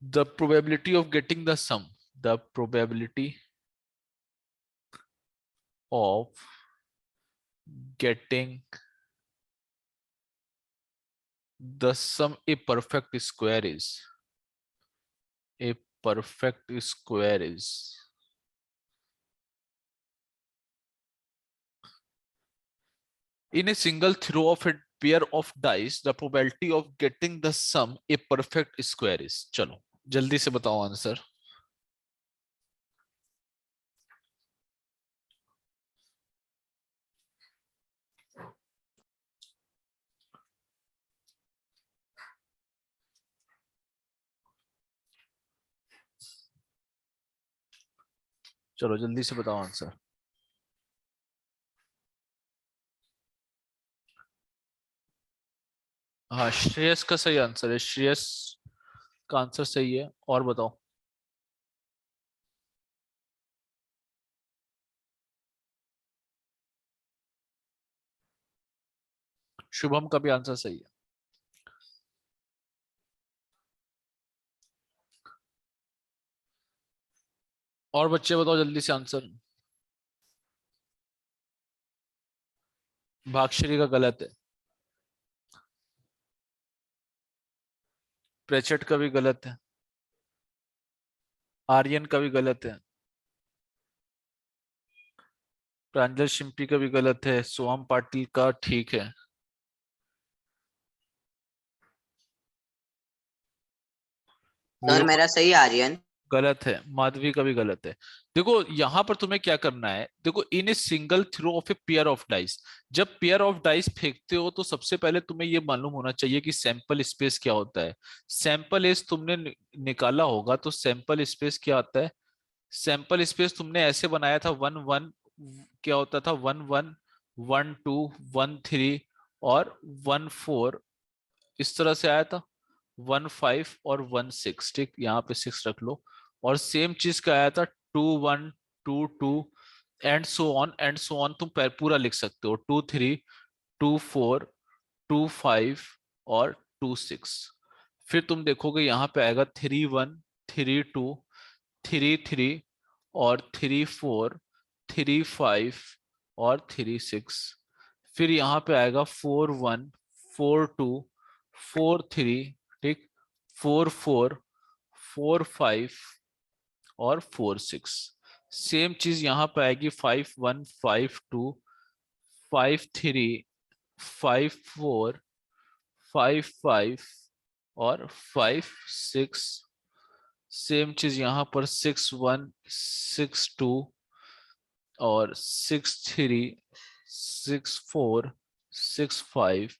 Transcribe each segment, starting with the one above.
the probability of getting the sum, the probability of getting the sum a perfect square is, a perfect square is in a single throw of a pair of dice, the probability of getting the sum a perfect square is. चलो जल्दी से बताओ answer. चलो जल्दी से बताओ answer. हाँ श्रेयस का सही आंसर है, श्रेयस का आंसर सही है। और बताओ। शुभम का भी आंसर सही है। और बच्चे बताओ जल्दी से आंसर। भागश्री का गलत है, प्रेचेट का भी गलत है, आर्यन का भी गलत है, प्रांजल शिंपी का भी गलत है, सोहम पाटिल का ठीक है। सर मेरा सही आर्यन। गलत है, माधवी का भी गलत है। देखो यहां पर तुम्हें क्या करना है, देखो in a single throw of a pair of dice, जब पेयर ऑफ डाइस फेंकते हो तो सबसे पहले तुम्हें ये मालूम होना चाहिए कि सैंपल स्पेस क्या होता है। सैंपल एज तुमने निकाला होगा तो सैंपल स्पेस क्या आता है। सैंपल स्पेस तुमने ऐसे बनाया था, वन वन क्या होता था, one one, one two, one three और वन फोर, इस तरह से आया था, वन फाइव और वन सिक्स। ठीक, यहाँ पे सिक्स रख लो। और सेम चीज का आया था two one, two two, and so on and so on. तुम पूरा लिख सकते हो, two three, two four, two five और टू सिक्स। फिर तुम देखोगे यहाँ पे आएगा three one, three two, three three और थ्री फोर, थ्री फाइव और थ्री सिक्स। फिर यहाँ पे आएगा four one, four two, four three, ठीक, फोर फोर, फोर फाइव और फोर सिक्स। सेम चीज यहाँ पे आएगी five one, five two, five three, five four, five five और फाइव सिक्स। सेम चीज यहाँ पर सिक्स वन, सिक्स टू और six three, six four, six five,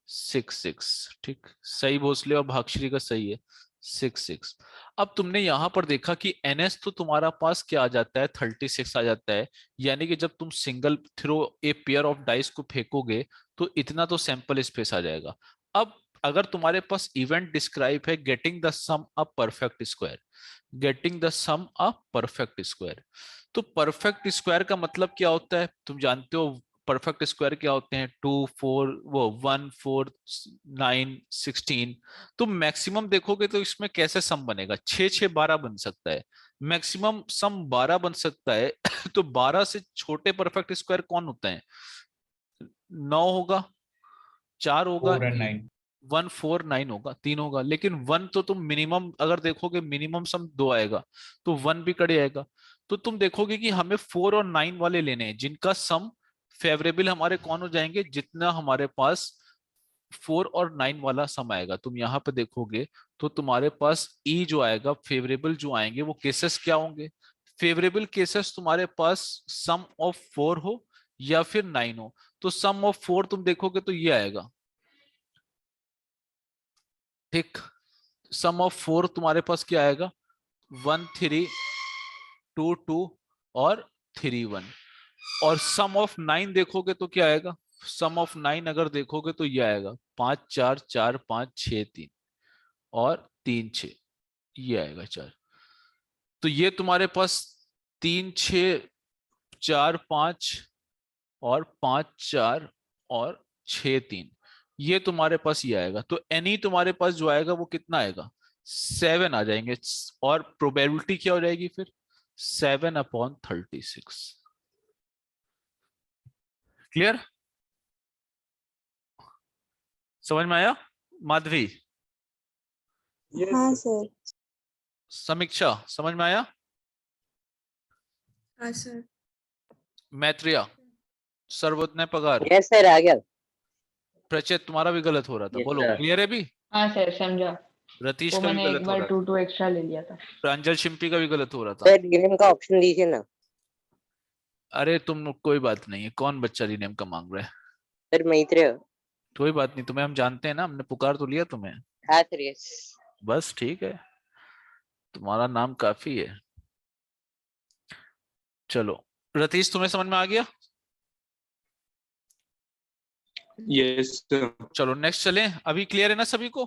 six six. ठीक, सही भोसले और भागश्री का सही है, सिक्स सिक्स। अब तुमने यहां पर देखा कि एनएस तो तुम्हारा पास क्या आ जाता है, 36 आ जाता है। यानी कि जब तुम single throw a pair of dice को फेंकोगे तो इतना तो सैंपल स्पेस आ जाएगा। अब अगर तुम्हारे पास इवेंट डिस्क्राइब है getting the sum a perfect square, getting the sum a perfect square, तो परफेक्ट स्क्वायर का मतलब क्या होता है तुम जानते हो। परफेक्ट स्क्वायर क्या होते हैं, टू फोर, वो वन फोर, नाइन, सिक्सटीन। तो मैक्सिमम देखोगे तो इसमें कैसे सम बनेगा, छः छः बारह बन सकता है, मैक्सिमम सम 12 बन सकता है। तो 12 से छोटे परफेक्ट स्क्वायर कौन होता है, 9 होगा, 4 होगा, 4 और 9। 149 होगा, 3 होगा। लेकिन वन तो तुम मिनिमम अगर देखोगे मिनिमम सम 2 आएगा, तो वन भी कड़े आएगा। तो तुम देखोगे कि हमें 4 और 9 वाले लेने हैं जिनका सम फेवरेबल हमारे कौन हो जाएंगे, जितना हमारे पास 4 और 9 वाला सम आएगा। तुम यहाँ पे देखोगे तो तुम्हारे पास ई जो आएगा, फेवरेबल जो आएंगे वो केसेस क्या होंगे, फेवरेबल केसेस तुम्हारे पास सम ऑफ 4 हो या फिर 9 हो। तो सम ऑफ 4 तुम देखोगे तो ये आएगा। ठीक, सम ऑफ 4 तुम्हारे पास क्या आएगा, वन थ्री, टू टू और थ्री वन। और सम ऑफ 9 देखोगे तो क्या आएगा, सम ऑफ 9 अगर देखोगे तो ये आएगा, पांच चार, चार पांच, छह तीन और तीन छः, ये आएगा चार। तो ये तुम्हारे पास तीन छः, चार पांच और पांच चार और छः तीन, ये तुम्हारे पास ये आएगा। तो एनी तुम्हारे पास जो आएगा वो कितना आएगा, 7 आ जाएंगे और प्रोबेबिलिटी क्या हो जाएगी फिर 7/36। क्लियर? समझ में आया माधवी? हाँ सर। समीक्षा समझ में आया? हाँ सर। मैत्रिया, सर्वोदय पगार, यस सर, आ गया। प्रचेत तुम्हारा भी गलत हो रहा था, Yes, बोलो sir. क्लियर है भी? हाँ सर, समझा। रतीश वो का भी मैंने एक गलत हो बार रहा 2 एक्स्ट्रा ले लिया था। था, प्रांजल शिंपी का भी गलत हो रहा था। सर रीनेम का ऑप्शन दीजिए ना। अरे तुम कोई बात नहीं है, कौन बच्चा रीनेम का मांग रहा है? सर मैत्रेय। कोई बात नहीं, तुम्हें हम जानते हैं ना, हमने पुकार तो लिया तुम्हें। हाँ सर, यस। बस ठीक है, तुम्हारा नाम काफी है। चलो रतीश, तुम्हें समझ में आ गया? Yes sir. चलो नेक्स्ट चलें। अभी क्लियर है ना सभी को?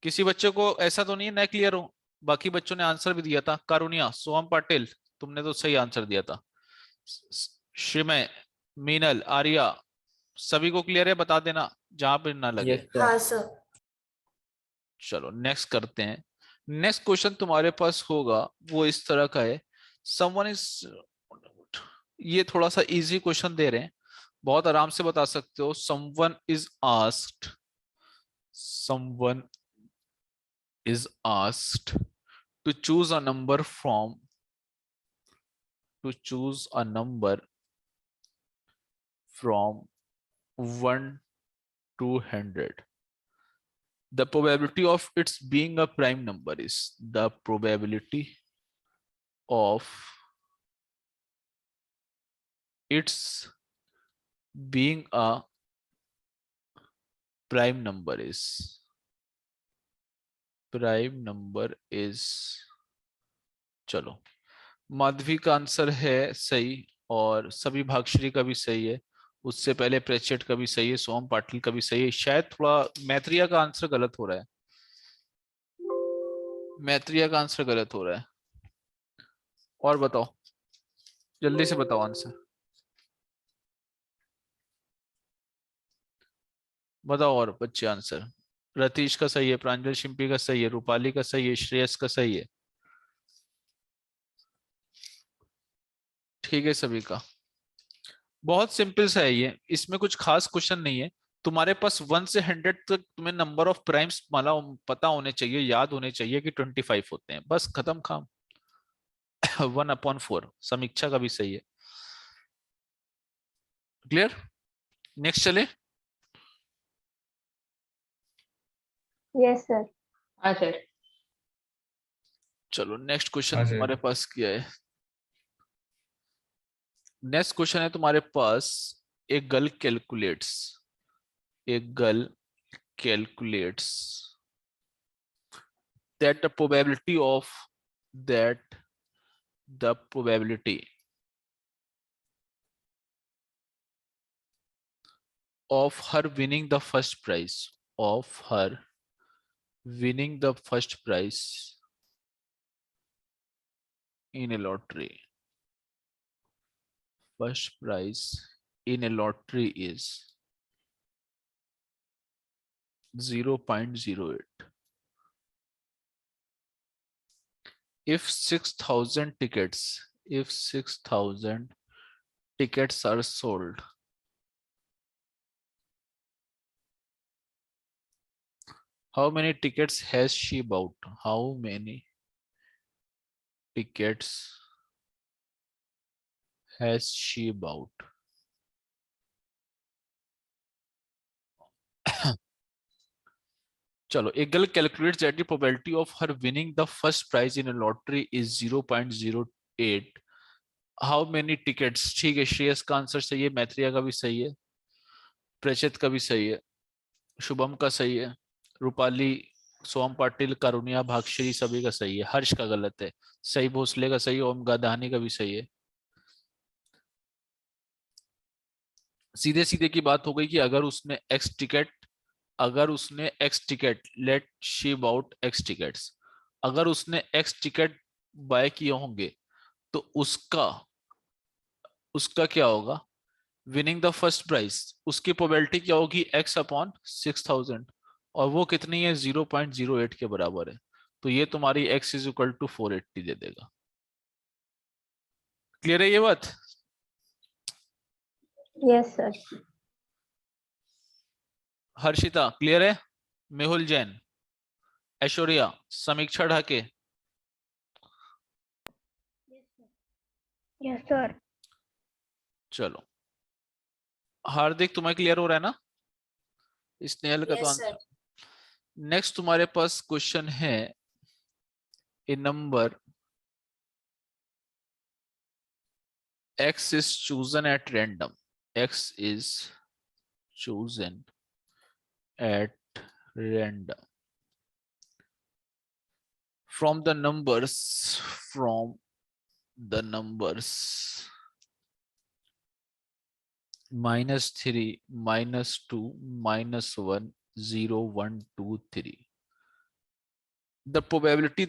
किसी बच्चे को ऐसा तो नहीं है ना क्लियर हो? बाकी बच्चों ने आंसर भी दिया था। कारुण्या, सोहम पाटिल, तुमने तो सही आंसर दिया था। श्रीमय, मीनल, आर्या, सभी को क्लियर है? बता देना जहां पे ना लगे। हाँ सर। चलो नेक्स्ट करते हैं। नेक्स्ट क्वेश्चन तुम्हारे पास होगा वो इस तरह का है। समवन इज, ये थोड़ा सा इजी क्वेश्चन दे रहे हैं, बहुत आराम से बता सकते हो। Someone is asked, someone is asked to choose a number from, to choose a number from 1 to 100. The probability of its being a prime number is, the probability of its being a prime number is, prime number is, चलो माधवी का answer है सही और सभी भागश्री का भी सही है, उससे पहले प्रेचेट का भी सही है, सोम पाटिल का भी सही है। शायद थोड़ा मैत्रिया का आंसर गलत हो रहा है, मैत्रिया का आंसर गलत हो रहा है। और बताओ, जल्दी से बताओ आंसर, बताओ और बच्चे आंसर। रतीश का सही है, प्रांजल शिंपी का सही है, रूपाली का सही है, श्रेयस का सही है। ठीक है सभी का। बहुत सिंपल सा है ये, इसमें कुछ खास क्वेश्चन नहीं है। तुम्हारे पास 1 से 100 तक तुम्हें नंबर ऑफ प्राइम्स माला पता होने चाहिए, याद होने चाहिए कि 25 होते हैं, बस खत्म काम। 1/4 समीक्षा का भी सही है। क्लियर? नेक्स्ट चले। Yes sir. हाँ सर। चलो नेक्स्ट क्वेश्चन हाँ सर। तुम्हारे पास क्या है? नेक्स्ट क्वेश्चन है तुम्हारे पास, एक गर्ल कैलकुलेट्स, एक girl calculates that the probability of, that the probability of her winning the first prize, of her winning the first prize in a lottery, first prize in a lottery is 0.08. If 6,000 tickets, if 6,000 tickets are sold, how many tickets has she bought? How many tickets has she bought? चलो, a girl calculates that the probability of her winning the first prize in a lottery is 0.08. How many tickets? ठीक है, श्रेयस का answer सही है, मैत्रिया का भी सही है, प्रचित का भी सही है, शुभम का सही है, रूपाली, सोम पाटिल, कारुण्या, भागश्री सभी का सही है। हर्ष का गलत है, सही भोसले का सही है, ओम गाधानी का भी सही है। सीधे सीधे की बात हो गई कि अगर उसने एक्स टिकट, अगर उसने x ticket, let she bought x tickets, अगर उसने एक्स टिकट बाय किए होंगे तो उसका उसका क्या होगा? विनिंग द फर्स्ट प्राइज, उसकी प्रोबेबिलिटी क्या होगी? x/6000। और वो कितनी है 0.08 के बराबर है, तो ये तुम्हारी x इज इक्वल टू 480 दे देगा। क्लियर है ये बात? Yes, sir. हर्षिता क्लियर है? मेहुल जैन, ऐश्वर्या, समीक्षा ढाके, Yes, sir. चलो हार्दिक तुम्हें क्लियर हो रहा है ना? स्नेहल का तो Yes, sir. आंसर। नेक्स्ट तुम्हारे पास क्वेश्चन है a number x is chosen at random. X is chosen at random from the numbers -3, -2, -1, 0, 1, 2, 3. The probability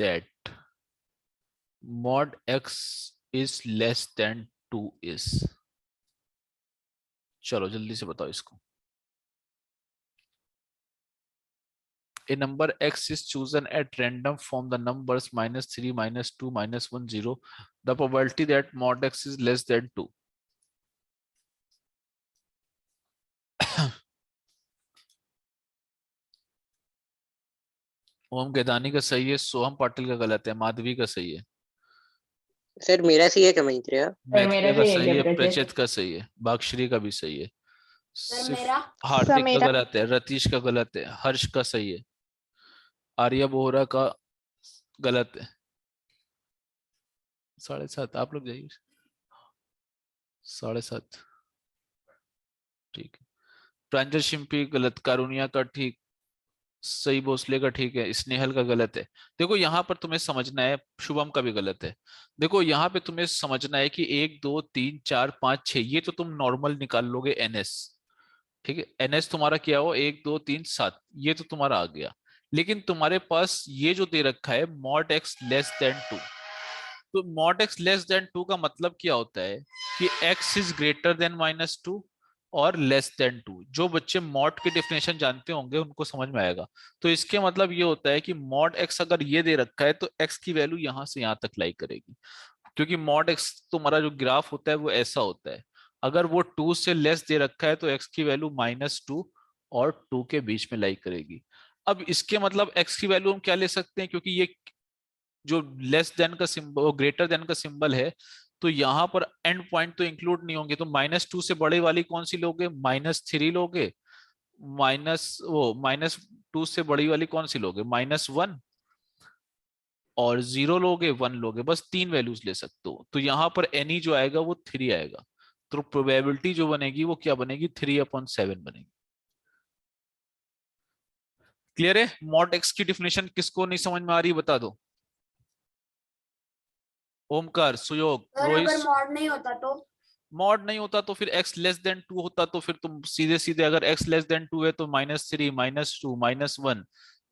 that mod x is less than 2 is, चलो जल्दी से बताओ इसको। A number x is chosen at random from the numbers -3, -2, -1, 0. The probability that mod x is less than 2. ओम केदानी का सही है, सोहम पाटिल का गलत है, माधवी का सही है, सर मेरा सही है क्या मैत्रेय? मैत्रेय का सही है सही क्या है, प्रचेत? प्रचेत का सही है, भागश्री का भी सही है, सर सिर्फ मेरा हार्दिक का मेरा- गलत है, रतीश का गलत है, हर्ष का सही है, आर्या बोहरा का गलत है। 7:30 आप लोग जाइए, 7:30 ठीक है। प्रांजल शिंपी गलत, कारुनिया का ठीक, सही भोसले का ठीक है, स्नेहल का गलत है। देखो यहाँ पर तुम्हें समझना है, शुभम का भी गलत है। देखो यहाँ पे तुम्हें समझना है कि 1, 2, 3, 4, 5, 6 ये तो तुम नॉर्मल निकाल लोगे एनएस, ठीक है। एनएस तुम्हारा क्या हो, 1, 2, 3, 7 ये तो तुम्हारा आ गया। लेकिन तुम्हारे पास ये जो दे रखा है मॉड एक्स लेस देन 2, तो मॉड एक्स लेस देन 2 का मतलब क्या होता है कि x इज ग्रेटर देन -2 और लेस देन 2। जो बच्चे मॉड की डेफिनेशन जानते होंगे उनको समझ में आएगा। तो इसके मतलब ये होता है कि मॉड x अगर ये दे रखा है तो x की वैल्यू यहां से यहां तक लाई करेगी, क्योंकि मॉड x तुम्हारा जो ग्राफ होता है वो ऐसा होता है। अगर वो 2 से लेस दे रखा है तो x की वैल्यू -2 और 2 के बीच में लाई करेगी। अब इसके मतलब x की वैल्यू हम क्या ले सकते हैं, क्योंकि ये जो लेस देन का सिंबल ग्रेटर देन का सिंबल है, तो यहाँ पर एंड पॉइंट तो इंक्लूड नहीं होंगे, तो -2 से बड़े वाली कौन सी लोगे, -3 लोगे, -2 से बड़ी वाली कौन सी लोगे, -1 और 0 लोगे, 1 लोगे, बस 3 वैल्यूज ले सकते हो। तो यहाँ पर एनी जो आएगा वो 3 आएगा, तो प्रोबेबिलिटी जो बनेगी वो क्या बनेगी, 3/7 बनेगी। क्लियर है? मॉड एक्स की डिफिनेशन किसको नहीं समझ में आ रही बता दो। ओमकार, सुयोग, सर अगर रोहित। मॉड नहीं होता तो मॉड नहीं होता तो फिर x लेस देन 2 होता, तो फिर तुम सीधे सीधे अगर x लेस देन 2 है तो -3, -2, -1,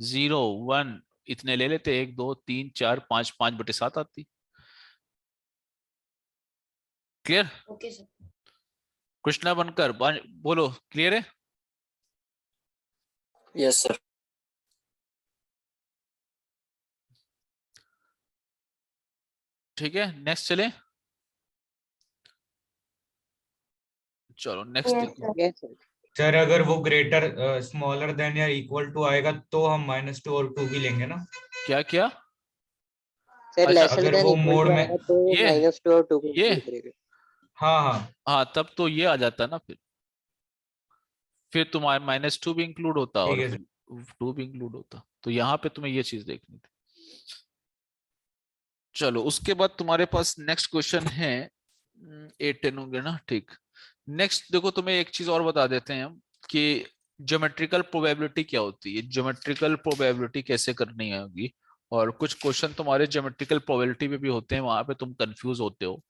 0, 1 इतने ले लेते, 1, 2, 3, 4, 5, 5/7 आती। क्लियर? Okay sir. कृष्णा बनकर बोलो, क्लियर है? Yes sir. ठीक है, नेक्स्ट चले। चलो नेक्स्ट Yes, देखो। sir. Yes sir. सर अगर वो ग्रेटर स्मॉलर देन या इक्वल टू आएगा तो हम -2 और 2 भी लेंगे ना? क्या क्या? सर अच्छा, लेसर अगर देन वो इक्वल मोड टू में आएगा तो ये -2 और 2 को ये इंक्लूड करेंगे। हाँ हाँ हाँ, तब तो ये आ जाता ना, फिर तुम्हारे -2 भी इंक्लूड होता ठीक और है फिर 2 भी इंक्लूड होता, तो यहाँ पे तुम्हें ये चीज देखनी थी। चलो उसके बाद तुम्हारे पास नेक्स्ट क्वेश्चन है 8, 10 होंगे ना, ठीक। नेक्स्ट देखो, तुम्हें एक चीज और बता देते हैं हम कि ज्योमेट्रिकल प्रोबेबिलिटी क्या होती है, ज्योमेट्रिकल प्रोबेबिलिटी कैसे करनी होगी। और कुछ क्वेश्चन तुम्हारे ज्योमेट्रिकल प्रोबेबिलिटी में भी होते हैं, वहां पे तुम कंफ्यूज होते हो।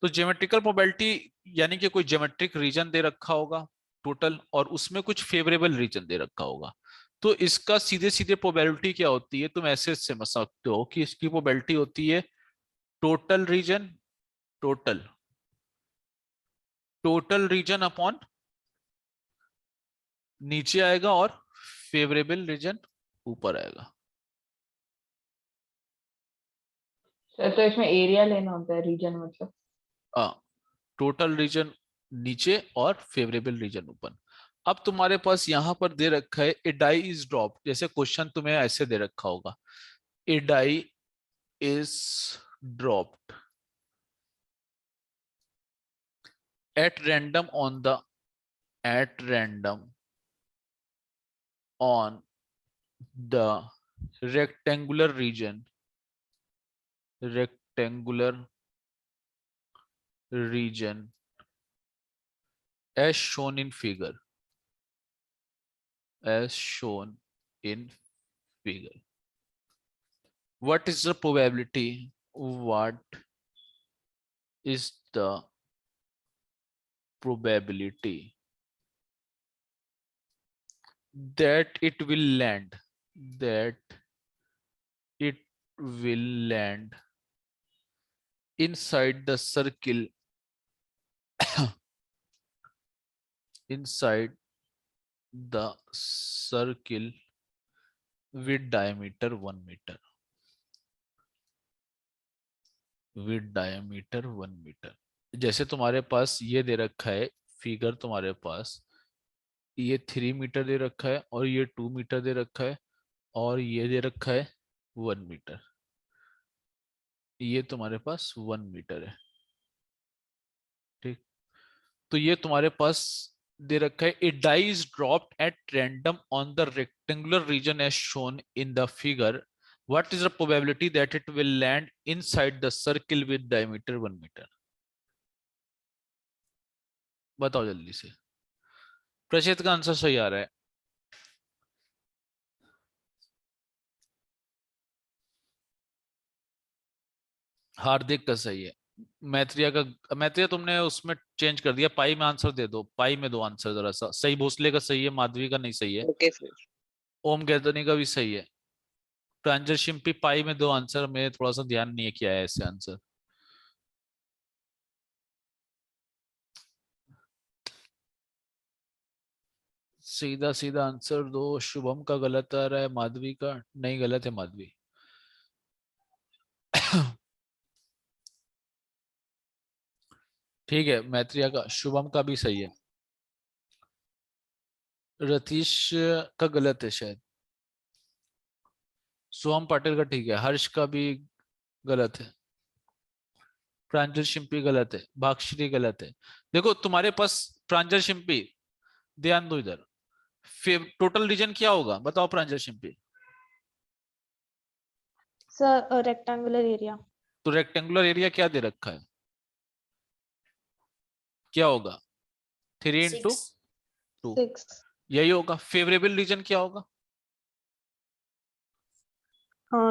तो ज्योमेट्रिकल प्रोबेबिलिटी यानी कि कोई ज्योमेट्रिक रीजन दे रखा होगा टोटल, और उसमें कुछ फेवरेबल रीजन दे रखा होगा। तो इसका सीधे सीधे प्रोबेबिलिटी क्या होती है, तुम ऐसे समझ सकते हो कि इसकी प्रोबेबिलिटी होती है total region, total region upon नीचे आएगा और फेवरेबल रीजन ऊपर आएगा। सर तो इसमें एरिया लेना होता है, रीजन मतलब। टोटल रीजन नीचे और फेवरेबल रीजन ऊपर। अब तुम्हारे पास यहां पर दे रखा है ए डाई इज ड्रॉप, जैसे क्वेश्चन तुम्हें ऐसे दे रखा होगा, a die is dropped at random on the at random on the rectangular region as shown in figure, as shown in figure. What is the probability, what is the probability that it will land, that it will land inside the circle inside the circle with diameter 1 meter, with diameter 1 meter. जैसे तुम्हारे पास ये दे रखा है figure, तुम्हारे पास ये 3 metre दे रखा है और ये 2 मीटर दे रखा है और ये दे रखा है 1 मीटर, ये तुम्हारे पास 1 मीटर है, ठीक। तो ये तुम्हारे पास दे रखा है a die is dropped at random on the rectangular region as shown in the figure, what is the probability that it will land inside the circle with diameter 1 metre. बताओ जल्दी से। प्रचित का आंसर सही आ रहा है। हार्दिक का सही है। मैत्रिया तुमने उसमें चेंज कर दिया, पाई में आंसर दे दो, पाई में दो आंसर जरा सा। सही भोसले का सही है, माधवी का नहीं सही है, ओके सर। ओम गैदनी का भी सही है। प्रांजल शिंपी पाई में दो आंसर, मैं थोड़ा सा ध्यान नहीं किया है ऐसे आंसर। सीधा सीधा आंसर दो। शुभम का गलत आ रहा है, माधवी का नहीं, गलत है माधवी। ठीक है, मैत्रिया का, शुभम का भी सही है। रतीश का गलत है शायद। सोहम पाटिल का ठीक है, हर्ष का भी गलत है, प्रांजल शिंपी गलत है, भागश्री गलत है। देखो तुम्हारे पास प्रांजल शिंपी, ध्यान दो इधर, टोटल रीजन क्या होगा बताओ Pranjal Shimpi. Sir rectangular area. तो रेक्टेंगुलर एरिया क्या दे रखा है, क्या होगा, 3 इंटू 2, 6। यही होगा। फेवरेबल रीजन क्या होगा,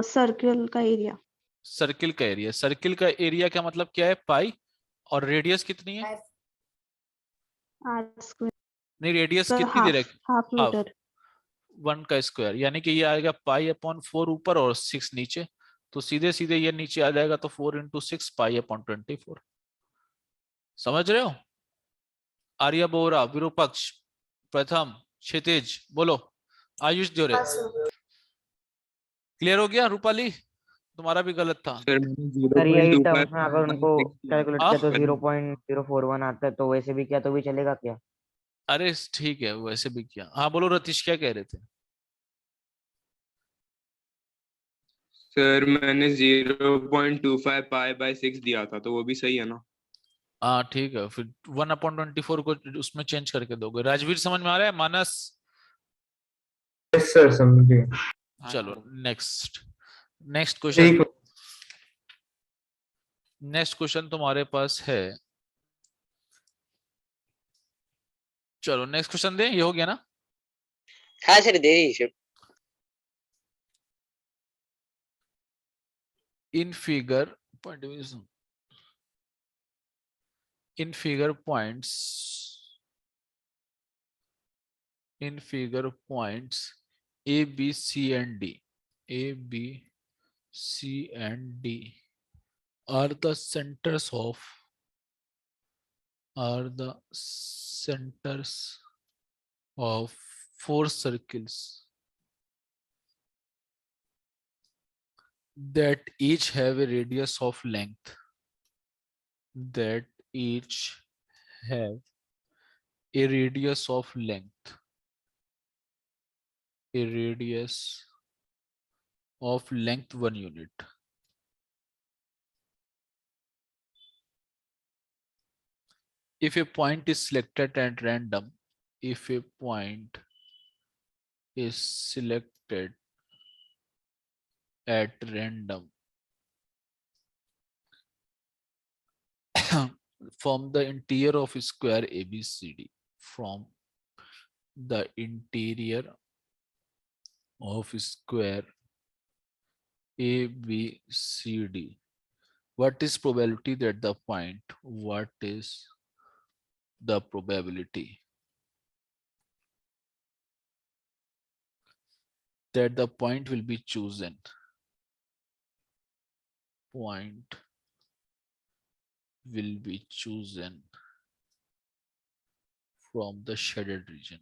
सर्किल का एरिया। सर्किल का एरिया। सर्किल का एरिया का मतलब क्या है, पाई, और रेडियस कितनी है, आर स्क्वायर। नहीं रेडियस सर कितनी दे रखी, हाफ हाफ, मीटर। 1 का स्क्वायर, यानी कि ये आएगा पाई अपॉन 4 ऊपर और 6 नीचे, तो सीधे सीधे ये नीचे आ जाएगा, तो 4 इंटू 6 पाई अपॉन 24। समझ रहे हो। आर्या बोरा, विरूपक्ष, प्रथम, क्षितिज, बोलो। आयुष जोरे, क्लियर हो गया। रूपाली तुम्हारा भी गलत था। सर मैंने सर यही टर्म्स 0.25 में अगर उनको कैलकुलेट हाँ? किया तो 0.041 आता है, तो वैसे भी किया तो भी चलेगा क्या? अरे ठीक है, वैसे भी किया। हाँ बोलो रतीश, क्या कह रहे थे। सर मैंने 0.25 पाई बाय 6 दिया था, तो वो भी सही है ना। हाँ ठीक है, फिर 1/24 को उसमें चेंज करके दोगे। राजवीर समझ में आ रहा है, मानस। यस सर, समझ गए। चलो नेक्स्ट, नेक्स्ट क्वेश्चन। ठीक। नेक्स्ट क्वेश्चन तुम्हारे पास है, चलो नेक्स्ट क्वेश्चन दे, ये हो गया ना। हाँ सर, दे दीजिए। In figure in figure points, in figure points A, B, C and D, A, B, C and D are the centers of four circles that each have a radius of length a radius of length 1 unit. If a point is selected at random, from the interior of a square ABCD, from the interior of square ABCD, what is probability that the point that the point will be chosen from the shaded region.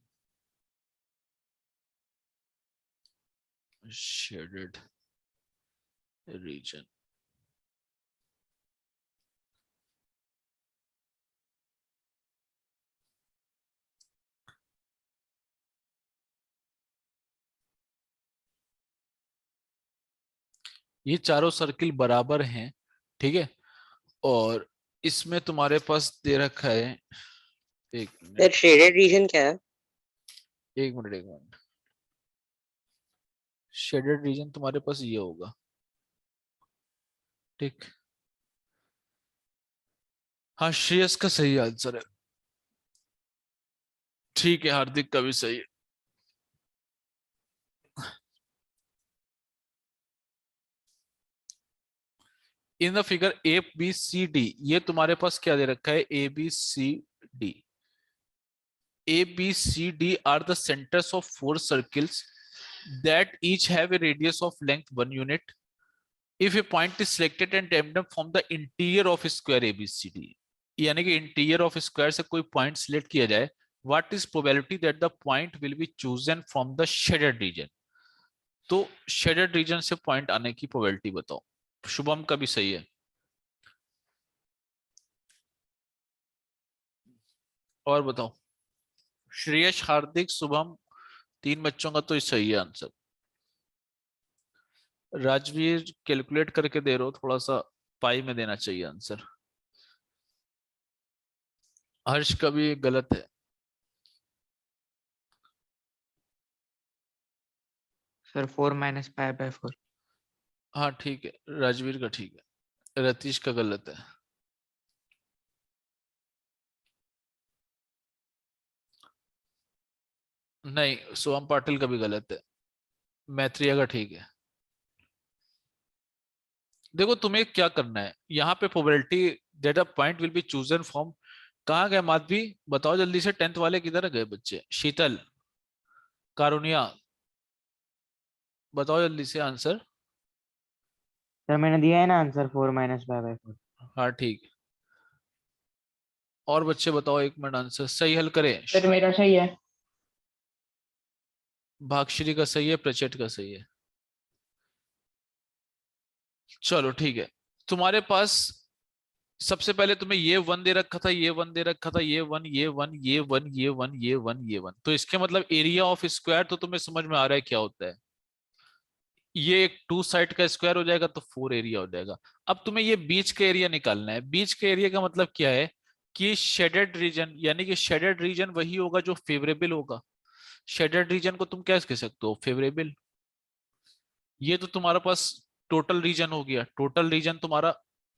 ये चारों circle बराबर हैं, ठीक है, और इसमें तुम्हारे पास दे रखा है, एक सर शेडेड रीजन क्या है? मिनट शेडेड रीजन तुम्हारे पास ये होगा, ठीक। हाँ, श्रेयस का सही आंसर है, ठीक है, हार्दिक का भी सही है। इन द फिगर ABCD, ये तुम्हारे पास क्या दे रखा है, ABCD are the centers of four circles that each have a radius of length 1 unit. If a point is selected and random from the interior of a square ABCD, यानी कि interior of square से कोई point select किया जाए, what is probability that the point will be chosen from the shaded region. तो shaded region से point आने की प्रोबेबिलिटी बताओ। शुभम का भी सही है, और बताओ श्रेयस, हार्दिक, शुभम, 3 बच्चों का तो सही है आंसर। राजवीर कैलकुलेट करके दे रहे हो, थोड़ा सा पाई में देना चाहिए आंसर। हर्ष का भी गलत है। सर 4 - π/4। हाँ ठीक है, राजवीर का ठीक है, रतीश का गलत है। नहीं, सोहम पाटिल का भी गलत है, मैत्रिया का ठीक है। देखो तुम्हें क्या करना है, यहाँ पे probability that a point will be chosen from, कहाँ गए माधवी, बताओ जल्दी से, 10th वाले किधर गए बच्चे, शीतल, कारुनिया, बताओ जल्दी से आंसर। सर मैंने दिया है ना आंसर, 4 - π/4। हाँ ठीक है, और बच्चे बताओ, 1 मिनट, आंसर सही हल करें। सर मेरा सही है। भागश्री का सही है, प्रचेत का सही है। चलो ठीक है, तुम्हारे पास सबसे पहले तुम्हें ये 1 दे रखा था, ये 1 दे रखा था, ये 1, ये 1, ये 1, ये 1, ये 1, ये 1, तो इसके मतलब एरिया ऑफ स्क्वायर तो तुम्हें समझ में आ रहा है क्या होता है। ये एक 2 साइड का स्क्वायर हो जाएगा तो 4 एरिया हो जाएगा। अब तुम्हें ये बीच का एरिया निकालना है। बीच के एरिया का मतलब क्या है कि शेडेड रीजन, यानी कि शेडेड रीजन वही होगा जो फेवरेबल होगा। शेडेड रीजन को तुम क्या कह सकते हो, फेवरेबल। ये तो तुम्हारा पास टोटल रीजन हो गया, टोटल रीजन तुम्हारा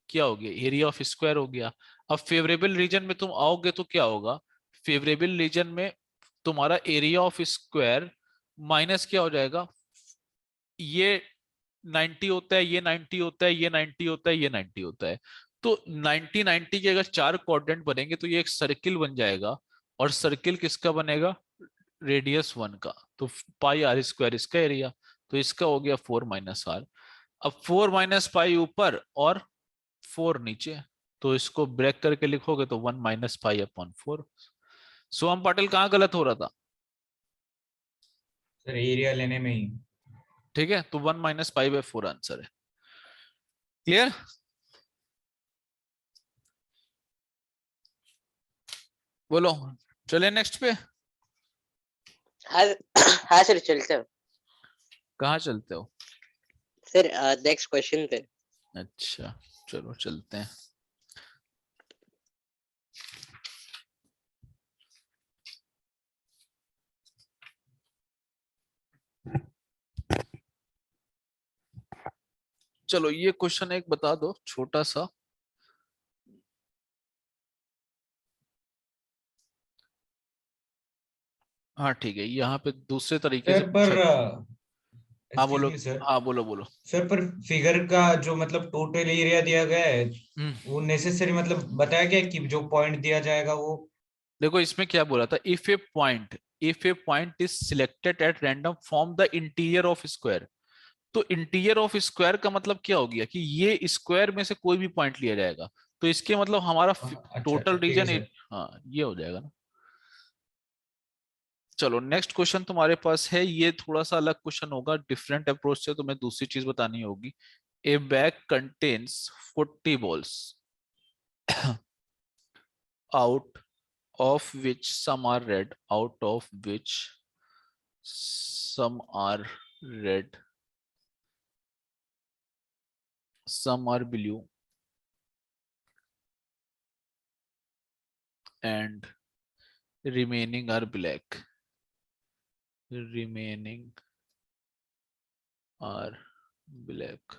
क्या हो गया, एरिया ऑफ स्क्वायर हो गया। अब फेवरेबल रीजन में तुम आओगे तो क्या होगा, फेवरेबल रीजन में तुम्हारा एरिया ऑफ स्क्वायर माइनस क्या हो जाएगा, ये 90 होता है, ये 90 होता है, ये 90 होता है, ये 90 होता है। तो 90 90 के अगर 4 क्वाड्रेंट बनेंगे तो ये एक सर्किल बन जाएगा, और सर्किल किसका बनेगा, रेडियस 1 का। तो πr² इसका एरिया, तो इसका हो गया 4 - r। अब 4 - π ऊपर और 4 नीचे, तो इसको ब्रेक करके लिखोगे तो 1 माइनस पाई अपॉन 4। सोहम पाटिल कहाँ गलत हो रहा था? सर एरिया लेने में ही। ठीक है, तो 1 माइनस पाई बाय 4 आंसर है। क्लियर? बोलो, चले नेक्स्ट पे। हाँ हाँ सर चलते हो कहाँ चलते हो? सर। नेक्स्ट क्वेश्चन पे। अच्छा चलो चलते हैं। चलो ये क्वेश्चन एक बता दो छोटा सा। हाँ ठीक है, यहाँ पे दूसरे तरीके से सर पर पूछा। हाँ एक्सक्यूज बोलो। मी सर। हाँ बोलो बोलो। सर पर फिगर का जो मतलब टोटल एरिया दिया गया है वो नेसेसरी मतलब बताया गया है कि जो पॉइंट दिया जाएगा वो। देखो इसमें क्या बोला था, if A point is selected at random from the interior of square. तो इंटीरियर ऑफ स्क्वायर का मतलब क्या हो गया कि ये स्क्वायर में से कोई भी पॉइंट लिया जाएगा, तो इसके मतलब हमारा अच्छा अच्छा टोटल ठीक है रीजन। सर। हाँ ये हो जाएगा ना। चलो नेक्स्ट क्वेश्चन तुम्हारे पास है, ये थोड़ा सा अलग क्वेश्चन होगा, डिफरेंट अप्रोच से तुम्हें दूसरी चीज बतानी होगी। ए bag contains 40 balls out of which some are red, out of which some are red, some are blue, and remaining are black. Remaining are black.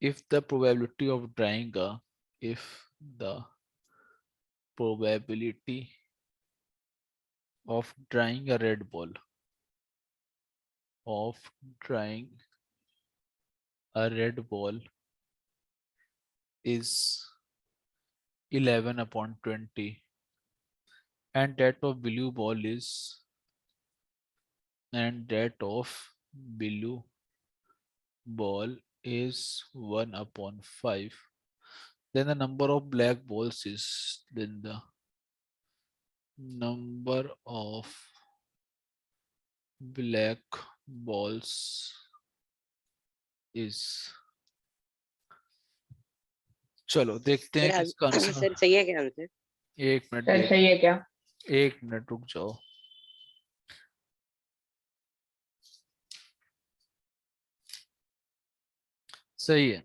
If the probability of drawing a, if the probability of drawing a red ball, of drawing a red ball is 11 upon 20, and that of blue ball is, and that of blue ball is 1 upon 5, then the number of black balls is, then the number of black balls is। चलो देखते हैं sir किसका answer. Sir सही है क्या answer? एक minute sir देख, सही है क्या? एक मिनट रुक जाओ। सही है।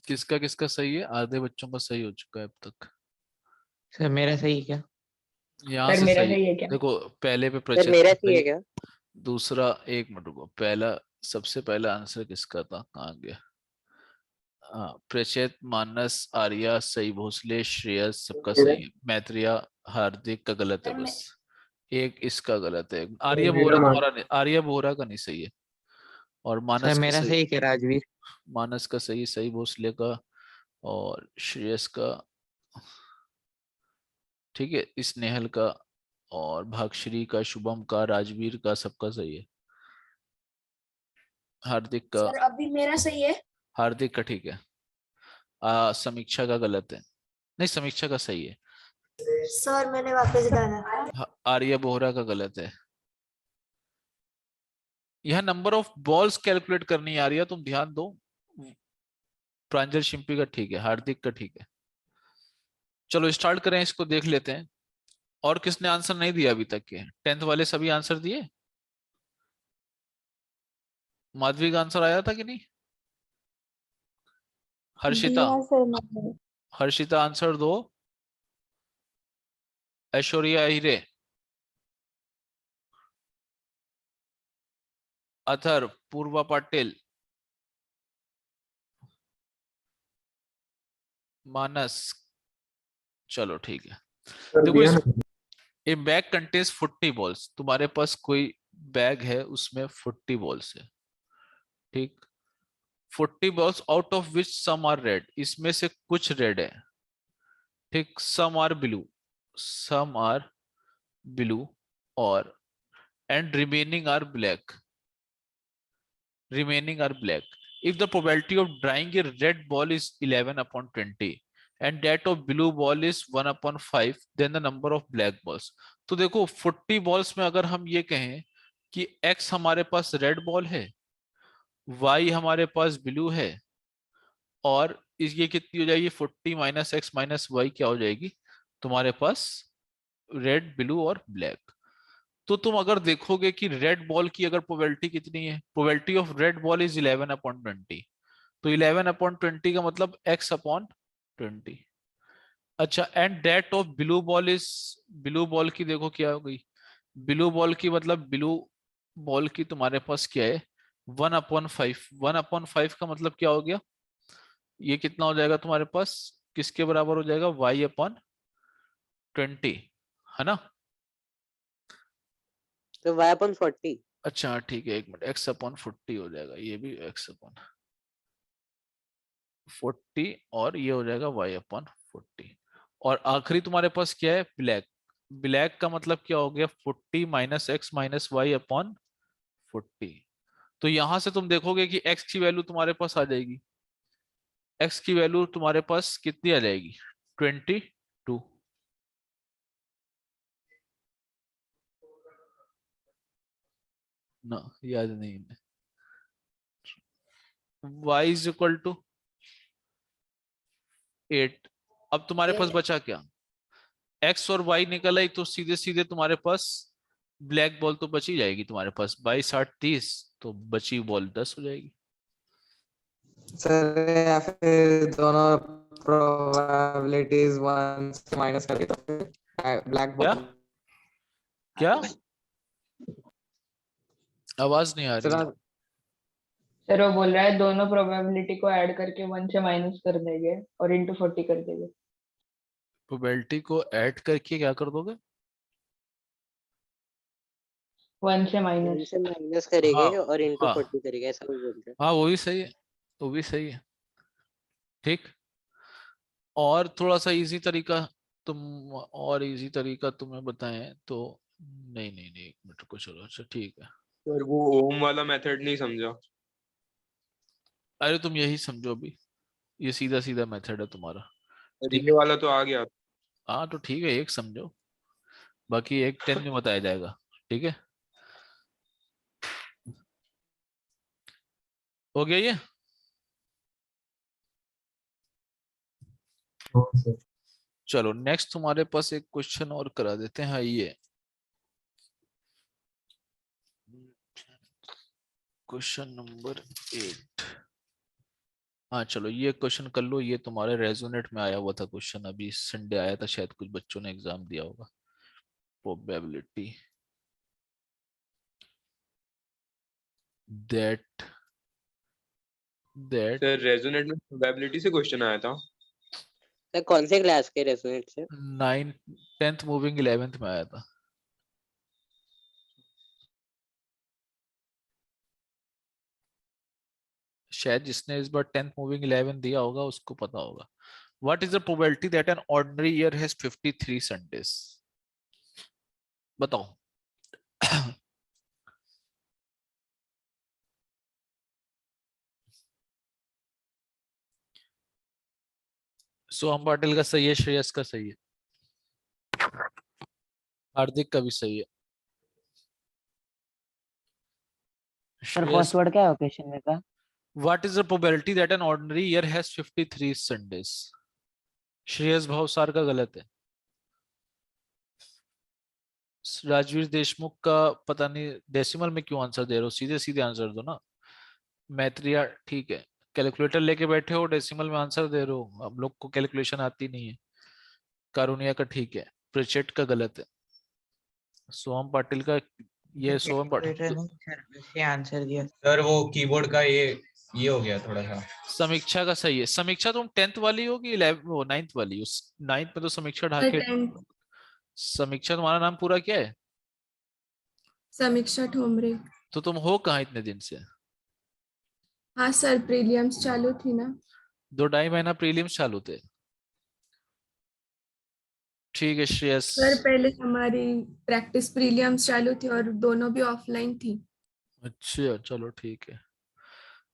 किसका किसका सही है? आधे बच्चों का सही हो चुका है अब तक। सर मेरा सही है क्या? यहाँ सर से मेरा सही। सही है क्या? देखो पहले पे सर प्रचेत मेरा का सही है सही, क्या? दूसरा एक मिनट रुको, पहला सबसे पहला आंसर किसका था, कहाँ गया? हाँ प्रचेत, मानस, आर्या सही, भोसले, श्रेयस सबका सही है, मैत्रिया, हार्दिक का गलत है बस, एक इसका गलत है। आर्य बोहरा तुम्हारा नहीं, आर्य बोहरा का नहीं सही है, और सर मानस का मेरा सही, सही है क्या राजवीर? मानस का सही, सही भोसले का, और श्रेयस का ठीक है, स्नेहल का, और भागश्री का, शुभम का, राजवीर का, सबका सही है। हार्दिक का, सर अभी मेरा सही है। हार्दिक का ठीक है। समीक्षा का गलत है, नहीं समीक्षा का सही है। सर मैंने वापस डाला। आर्य बोहरा का गलत है। यह नंबर ऑफ बॉल्स कैलकुलेट करनी है आर्या, तुम ध्यान दो। प्रांजल शिंपी का ठीक है, हार्दिक का ठीक है। चलो स्टार्ट करें, इसको देख लेते हैं। और किसने आंसर नहीं दिया अभी तक के? 10th वाले सभी आंसर दिए? माधवी का आंसर आया था कि नहीं? हर्षिता, दिया सर मैंने। हर्षिता आंसर दो। ऐश्वर्या अहिरे, अथर, पूर्वा पाटिल, मानस। चलो ठीक है। देखो इस ए बैग कंटेन्स 40 बॉल्स, तुम्हारे पास कोई बैग है उसमें 40 बॉल्स है, ठीक। 40 balls out of which some are red, इसमें से कुछ रेड है, ठीक। Some are blue, some are blue, और and remaining are black, remaining are black. if the probability of drawing a red ball is 11/20 and that of blue ball is 1/5, then the number of black balls. तो देखो 40 balls में अगर हम ये कहें कि x हमारे पास रेड बॉल है, y हमारे पास ब्लू है, और ये कितनी हो जाएगी 40 माइनस x माइनस वाई क्या हो जाएगी तुम्हारे पास रेड ब्लू और ब्लैक। तो तुम अगर देखोगे कि रेड बॉल की अगर प्रोबेबिलिटी कितनी है, probability of red ball is 11/20, तो 11/20 का मतलब x/20। अच्छा, and that of blue ball is, blue ball की देखो क्या हो गई, ब्लू बॉल की मतलब ब्लू बॉल की तुम्हारे पास क्या है 1/5। 1/5 का मतलब क्या हो गया, ये कितना हो जाएगा तुम्हारे पास, किसके बराबर हो जाएगा y/20, है ना। तो y/40। अच्छा ठीक है, एक मिनट, x/40 हो जाएगा, ये भी x/40 और ये हो जाएगा y/40। और आखिरी तुम्हारे पास क्या है ब्लैक, ब्लैक का मतलब क्या हो गया 40 माइनस x माइनस y/40। तो यहां से तुम देखोगे कि x की वैल्यू तुम्हारे पास आ जाएगी, x की वैल्यू तुम्हारे पास कितनी आ जाएगी 22। ना याद नहीं है। y is equal to 8। अब तुम्हारे पास बचा क्या, x और y निकल आई तो सीधे सीधे तुम्हारे पास ब्लैक बॉल तो बची जाएगी तुम्हारे पास, 22 8 30, तो बची बॉल 10 हो जाएगी। सर या फिर दोनों प्रोबेबिलिटीज 1 से माइनस करके तो ब्लैक क्या बॉल। क्या आवाज नहीं आ रही है। सर वो बोल रहा है दोनों प्रोबेबिलिटी को ऐड करके 1 से माइनस कर देंगे और इंटू 40 कर देंगे। प्रोबेबिलिटी को ऐड करके क्या कर दोगे, 1 से 1 माइनस। से माइनस करेंगे हाँ और इंटू हाँ 40 करेंगे, ऐसा कुछ बोल रहे हैं। हाँ, वो भी सही है, वो भी सही है, ठीक। और थोड़ा सा इजी तरीका तुम, और इजी तरीका तुम्हें बताएं तो, नहीं नहीं नहीं, एक मिनट को चलो, अच्छा ठीक है। सर वो ओम वाला मेथड नहीं समझा। अरे तुम यही समझो अभी, ये सीधा सीधा मेथड है तुम्हारा, और ठीक ये है। वाला तो आ गया। हाँ तो ठीक है, एक समझो, बाकी एक 10 में बताया जाएगा, ठीक है। हो गया ये। चलो नेक्स्ट तुम्हारे पास एक क्वेश्चन और करा देते हैं, ये क्वेश्चन नंबर 8। हाँ चलो ये क्वेश्चन कर लो, ये तुम्हारे रेजोनेट में आया हुआ था क्वेश्चन, अभी संडे आया था शायद, कुछ बच्चों ने एग्जाम दिया होगा। प्रोबेबिलिटी दैट सर रेजोनेट में प्रोबेबिलिटी से क्वेश्चन आया था। सर कौन से क्लास के रेजोनेट से? 9th 10th मूविंग 11th में आया था। शायद जिसने इस बार 10th मूविंग 11 दिया होगा उसको पता होगा। What is the probability that an ordinary year has 53 Sundays, बताओ। सोहम पाटिल का सही है, श्रेयस का सही है, हार्दिक का भी सही है। सर फर्स्ट वर्ड क्या है क्वेश्चन में का? What is the probability that an ordinary year has 53 Sundays? Shreyas Bhavsar का गलत है, राजवीर देशमुख का पता नहीं, डेसिमल में क्यों आंसर दे रहे हो, सीधे सीधे आंसर दो ना। मैत्रिया ठीक है, कैलकुलेटर लेके बैठे हो, डेसिमल में आंसर दे रहे हो, हम लोग को कैलकुलेशन आती नहीं है। कारुनिया का ठीक है, प्रिचेट का गलत है, सोहम पाटिल का, ये सोहम पाटिल आंसर दिया सर, वो कीबोर्ड का ये हो गया थोड़ा सा। समीक्षा का सही है। समीक्षा तुम 10th वाली हो कि 11 वो 9th वाली, उस 9th में तो समीक्षा ढाके। समीक्षा तुम्हारा नाम पूरा क्या है? समीक्षा ठोमरे। तो तुम हो कहाँ इतने दिन से? हाँ सर, प्रीलियम्स चालू थी ना। 2-2.5 महीना प्रीलिम्स चालू थे, ठीक है श्रेयस। सर पहले हमारी प्रैक्टिस प्रीलियम्स चालू थी और दोनों भी ऑफलाइन थी। अच्छा चलो ठीक है,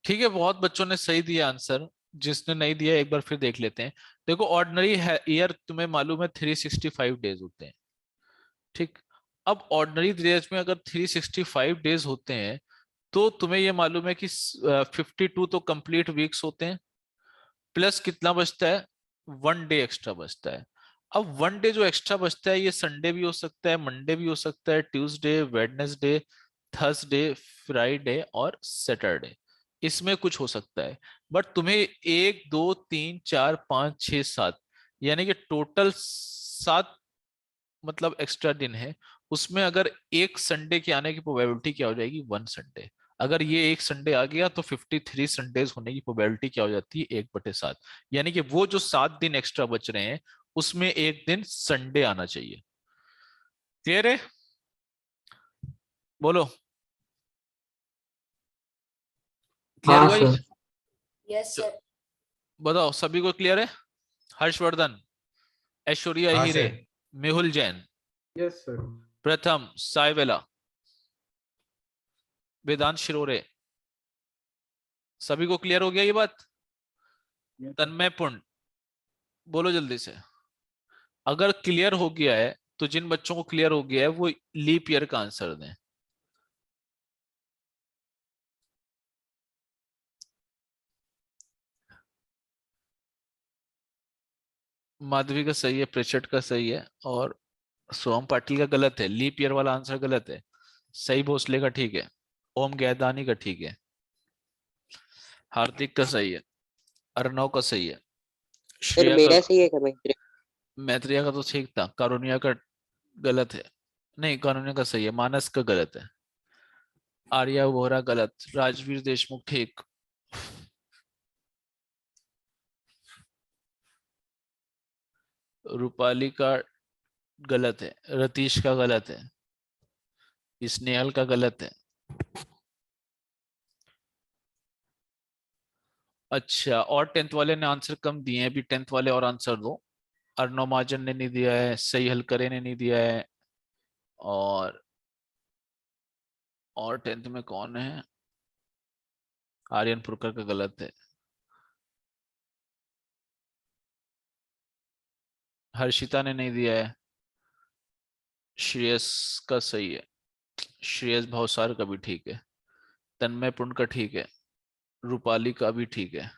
ठीक है, बहुत बच्चों ने सही दिया आंसर, जिसने नहीं दिया एक बार फिर देख लेते हैं। देखो ऑर्डिनरी ईयर तुम्हें मालूम है 365 डेज होते हैं, ठीक। अब ऑर्डिनरी डेज में अगर 365 डेज होते हैं तो तुम्हें ये मालूम है कि 52 तो कंप्लीट वीक्स होते हैं, प्लस कितना बचता है, 1 डे एक्स्ट्रा बचता है। अब 1 डे जो एक्स्ट्रा बचता है ये संडे भी हो सकता है, मंडे भी हो सकता है, ट्यूसडे, वेडनेसडे, थर्सडे, फ्राइडे और सैटरडे, इसमें कुछ हो सकता है। बट तुम्हें 1 2 3 4 5 6 7 यानी कि टोटल 7 मतलब एक्स्ट्रा दिन है, उसमें अगर एक संडे के आने की प्रोबेबिलिटी क्या हो जाएगी, 1 संडे। अगर ये एक संडे आ गया तो 53 संडेज होने की प्रोबेबिलिटी क्या हो जाती है, 1/7। यानी कि वो जो 7 दिन एक्स्ट्रा बच रहे हैं उसमें एक दिन संडे आना चाहिए। क्लियर है? बोलो क्लियर हाँ हुआ? सर। Yes sir. बताओ सभी को क्लियर है? हर्षवर्धन, ऐश्वर्या हाँ हीरे, sir. Mehul Jain, yes sir. प्रथम सायवेला, वेदांत शिरोरे, सभी को क्लियर हो गया ये बात? तन्मय पुण्य, बोलो जल्दी से। अगर क्लियर हो गया है तो जिन बच्चों को क्लियर हो गया है वो लीप ईयर का आंसर दें। माधवी का सही है, प्रेचट का सही है और सोहम पाटिल का गलत है। लीप ईयर वाला आंसर गलत है। सही भोसले का ठीक है, ओम गैदानी का ठीक है, हार्दिक का सही है, अर्णव का सही है, फिर श्रेया मेरा का, सही है क्या मैत्रेय? मैत्रिया का तो ठीक था, कारुनिया का गलत है, नहीं कारुनिया का सही है, मानस का गलत है, आर्या वोहरा गलत, राजवीर देशमुख ठीक, रूपाली का गलत है, रतीश का गलत है, स्नेहल का गलत है। अच्छा, और 10th वाले ने आंसर कम दिए हैं, अभी 10th वाले और आंसर दो। अर्णव महाजन ने नहीं दिया है, सही हलकरे ने नहीं दिया है, और 10th में कौन है, आर्यन पुरकर का गलत है, हर्षिता ने नहीं दिया है, श्रेयस का सही है, श्रेयस भावसार का भी ठीक है, तन्मय पुण्य का ठीक है, रूपाली का भी ठीक है।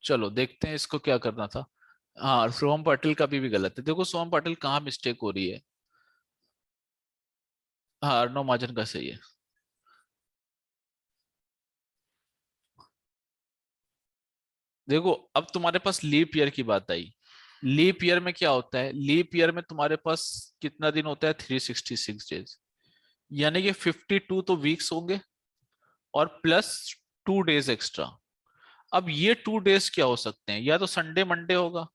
चलो देखते हैं इसको क्या करना था। हाँ, सोहम पाटिल का भी गलत है। देखो सोहम पाटिल कहाँ मिस्टेक हो रही है। हाँ, अर्णव महाजन का सही है। देखो अब तुम्हारे पास लीप ईयर की बात आई। लीप ईयर में क्या होता है, लीप ईयर में तुम्हारे पास कितना दिन होता है, 366 डेज, यानी कि 52 तो वीक्स होंगे और प्लस 2 डेज एक्स्ट्रा। अब ये 2 डेज क्या हो सकते हैं, या तो संडे मंडे होगा,